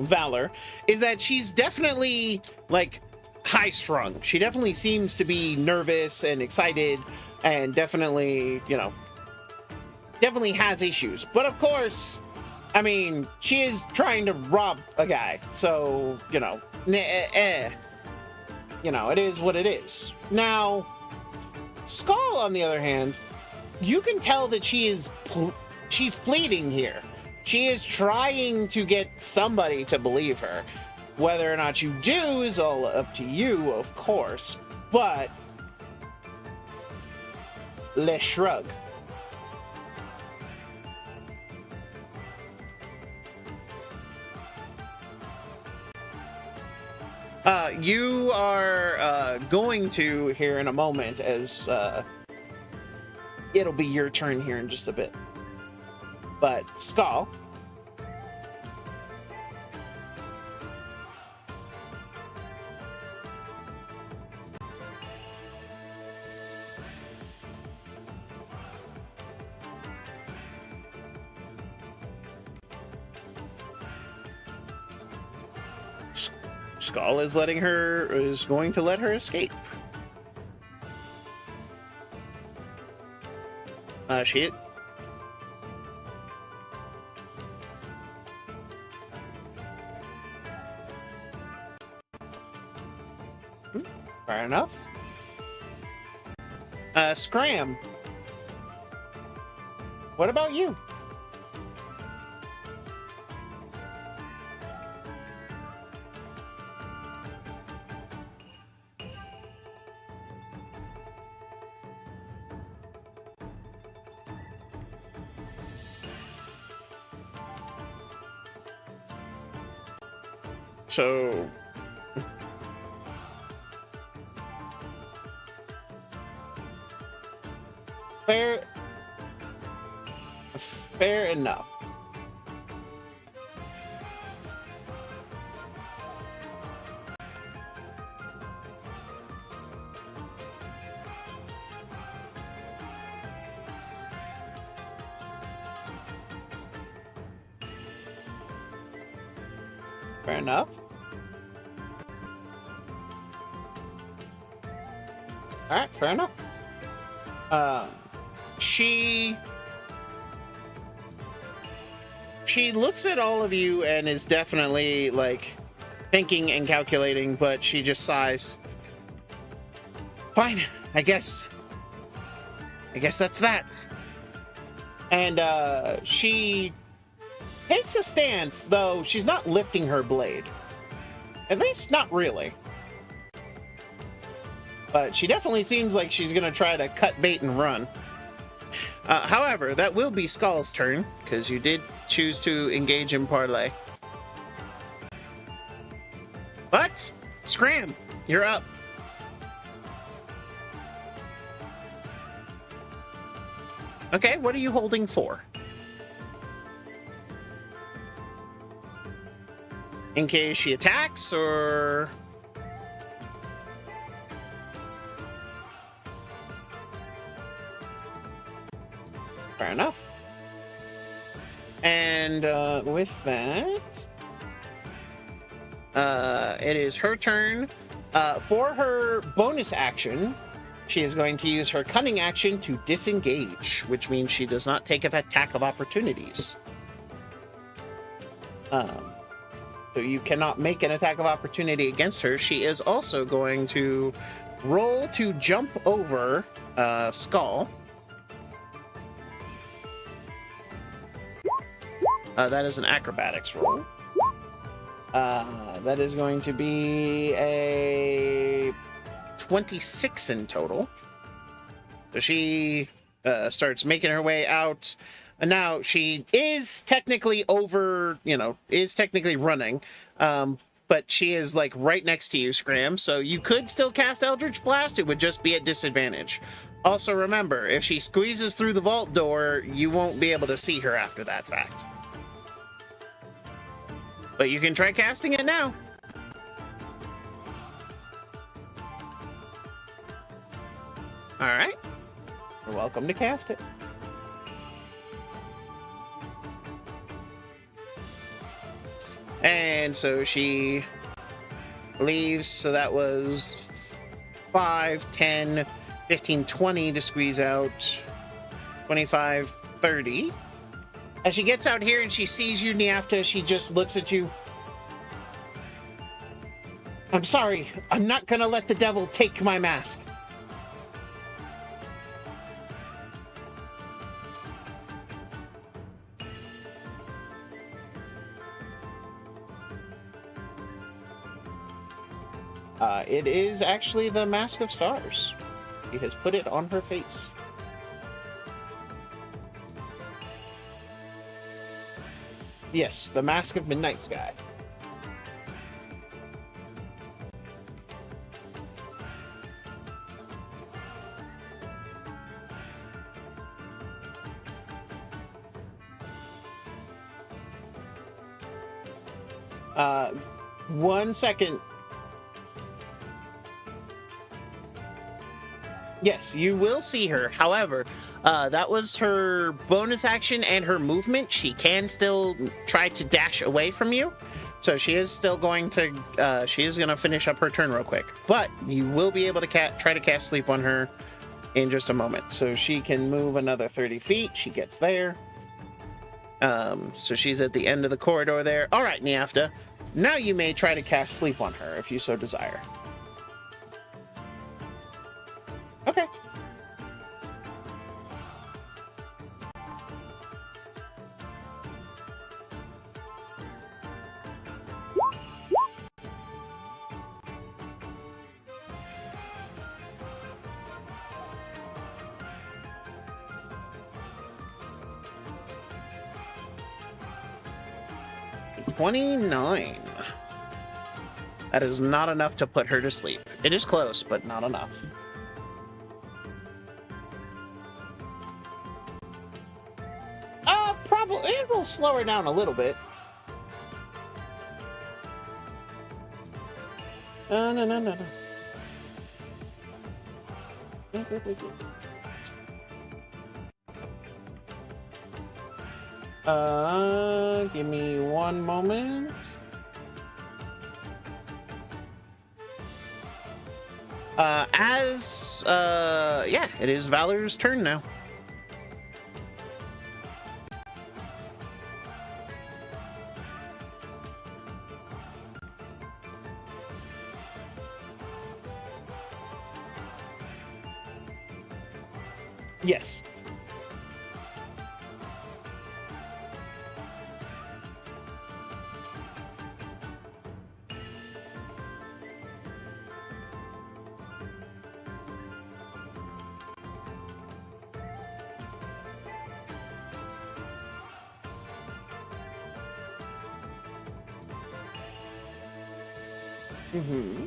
Valor, is that she's definitely, like, high-strung. She definitely seems to be nervous and excited, and definitely, you know, definitely has issues. But of course, I mean, she is trying to rob a guy, so, you know, you know, it is what it is. Now, Skull, on the other hand, you can tell that she's pleading here. She is trying to get somebody to believe her. Whether or not you do is all up to you, of course, but let's shrug. You are going to here in a moment, as it'll be your turn here in just a bit. But Skull, Skull is going to let her escape. She fair enough. Scram, what about you? So, fair enough. Fair enough. All right, fair enough. She looks at all of you and is definitely, like, thinking and calculating, but she just sighs. Fine, I guess that's that. And she takes a stance, though she's not lifting her blade. At least not really. But she definitely seems like she's gonna try to cut bait and run. However, that will be Skull's turn, because you did choose to engage in parlay. But, Scram, you're up. Okay, what are you holding for? In case she attacks, or... Fair enough. And with that, it is her turn. For her bonus action, she is going to use her cunning action to disengage, which means she does not take an attack of opportunities. So you cannot make an attack of opportunity against her. She is also going to roll to jump over Skull. That is an acrobatics roll. That is going to be a 26 in total. So she starts making her way out. And now she is technically over, is technically running. but she is like right next to you, Scram, so you could still cast Eldritch Blast. It would just be at disadvantage. Also remember, if she squeezes through the vault door, you won't be able to see her after that fact. But you can try casting it now. All right. You're welcome to cast it. And so she leaves, so that was 5, 10, 15, 20 to squeeze out, 25, 30. As she gets out here and she sees you, Niafta, she just looks at you. I'm sorry, I'm not gonna let the devil take my mask. It is actually the Mask of Stars. He has put it on her face. Yes, the Mask of Midnight Sky. One second. Yes, you will see her. However, that was her bonus action and her movement. She can still try to dash away from you. So she is still going to, she is going to finish up her turn real quick. But you will be able to try to cast Sleep on her in just a moment. So she can move another 30 feet. She gets there. So she's at the end of the corridor there. All right, Niafta. Now you may try to cast Sleep on her if you so desire. Okay. $29. That is not enough to put her to sleep. It is close, but not enough. Probably it will slow her down a little bit. No. Give me one moment. Yeah, it is Valor's turn now. Yes. Mm-hmm.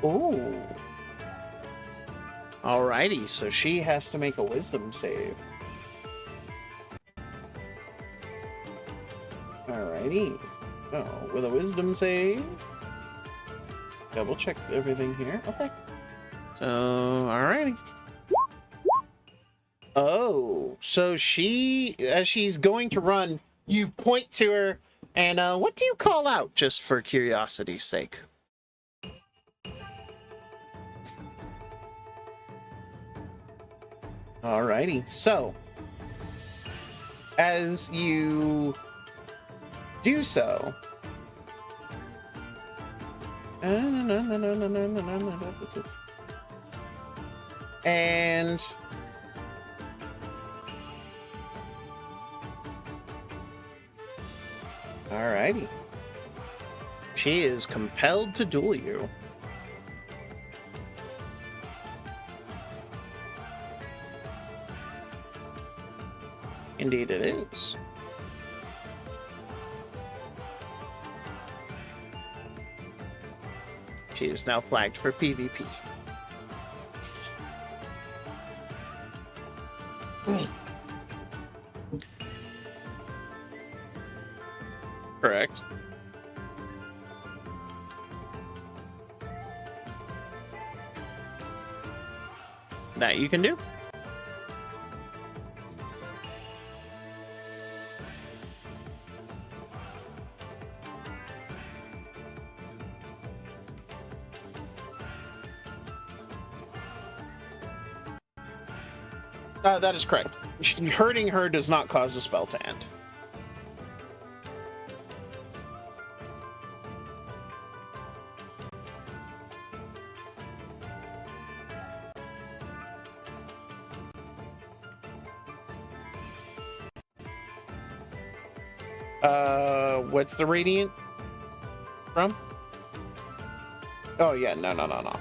Ooh. Alrighty, so she has to make a wisdom save. Alrighty. Oh, with a wisdom save. Double check everything here. Okay. So, alrighty. Oh, so she, as she's going to run, you point to her, and what do you call out, just for curiosity's sake? Alrighty, so as you do so, and Alrighty. She is compelled to duel you. Indeed it is. She is now flagged for PvP. Correct. That you can do. That is correct. Hurting her does not cause the spell to end. What's the radiant from? Oh yeah, no.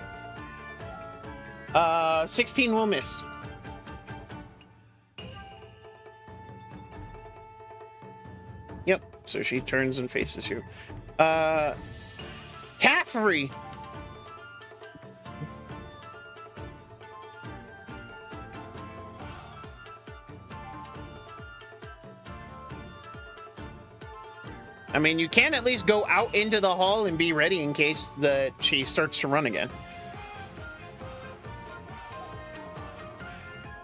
16 will miss. Yep, so she turns and faces you. Caffrey! I mean, you can at least go out into the hall and be ready in case that she starts to run again.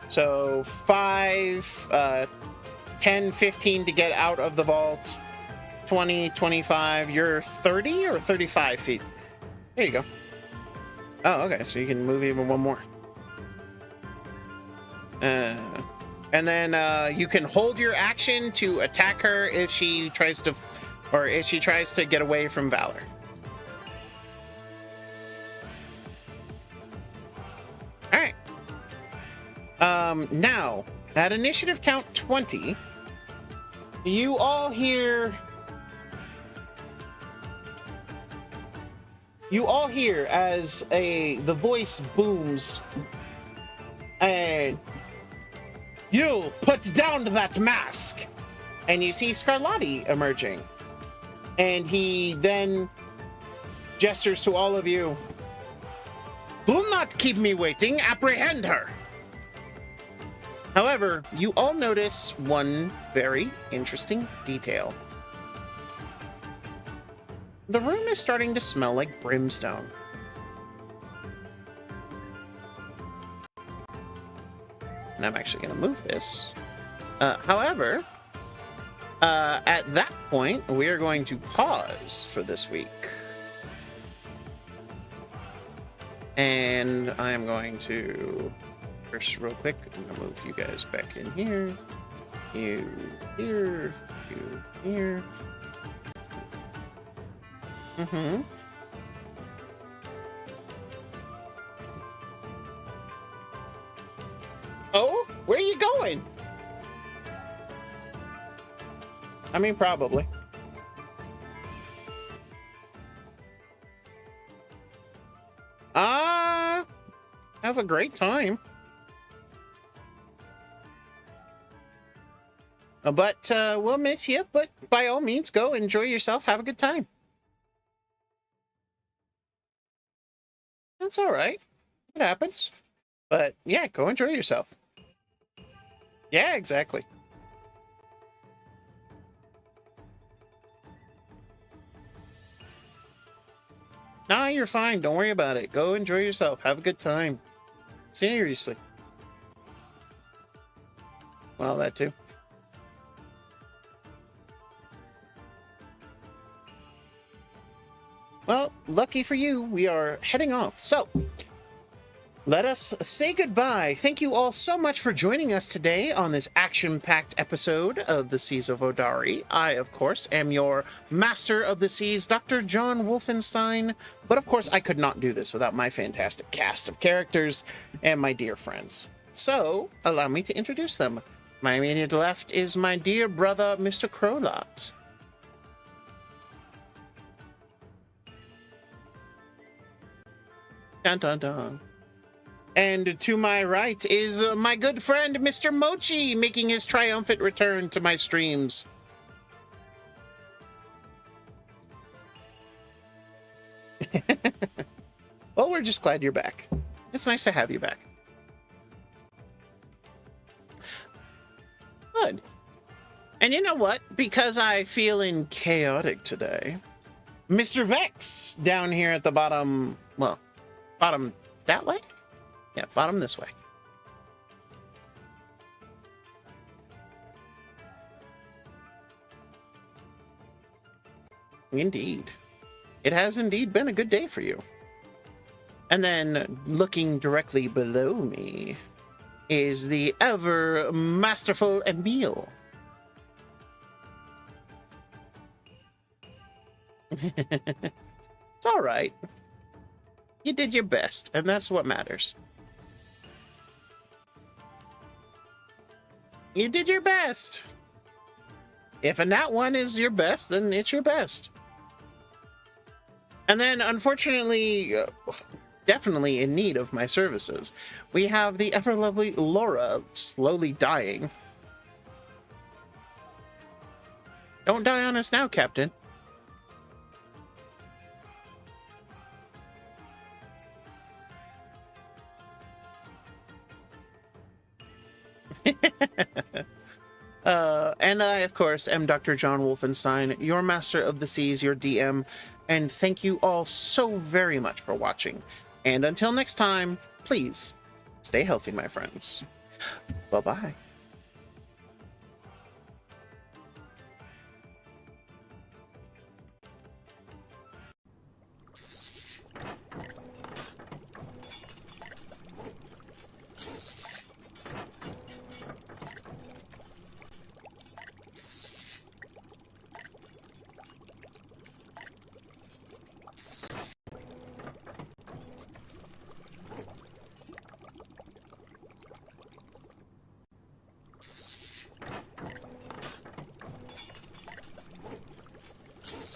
So 5, 10, 15 to get out of the vault. 20, 25. You're 30 or 35 feet? There you go. Oh, okay. So you can move even one more. And then you can hold your action to attack her if she tries to... or if she tries to get away from Valor. Alright. Now, at initiative count 20, you all hear... You all hear as the voice booms. And... "You put down that mask!" And you see Scarlatti emerging. And he then gestures to all of you. "Do not keep me waiting. Apprehend her." However, you all notice one very interesting detail. The room is starting to smell like brimstone. And I'm actually going to move this. However... at that point, we are going to pause for this week. And I am going to, first real quick, I'm going to move you guys back in here. You here. You here. Mm-hmm. Oh, where are you going? I mean, probably. Have a great time. But we'll miss you, but by all means, go enjoy yourself. Have a good time. That's all right. It happens. But yeah, go enjoy yourself. Yeah, exactly. Nah, you're fine. Don't worry about it. Go enjoy yourself. Have a good time. Seriously. Well, that too. Well, lucky for you, we are heading off. So, let us say goodbye. Thank you all so much for joining us today on this action-packed episode of the Seas of Vodari. I, of course, am your Master of the Seas, Dr.JWolfenstein. But, of course, I could not do this without my fantastic cast of characters and my dear friends. So, allow me to introduce them. My immediate left is my dear brother, Mr. Crowlot. Dun dun dun. And to my right is my good friend, Mr. Mochi, making his triumphant return to my streams. Well, we're just glad you're back. It's nice to have you back. Good. And you know what? Because I feeling chaotic today, Mr. Vex down here at the bottom, well, bottom that way? Yeah, bottom this way. Indeed. It has indeed been a good day for you. And then looking directly below me is the ever masterful Emil. It's all right. You did your best, and that's what matters. You did your best. If a nat one is your best, then it's your best. And then, unfortunately, definitely in need of my services, we have the ever-lovely Laura slowly dying. Don't die on us now, Captain. And I, of course, am Dr.JWolfenstein, your Master of the Seas, your DM, and thank you all so very much for watching. And until next time, please stay healthy, my friends. Bye-bye.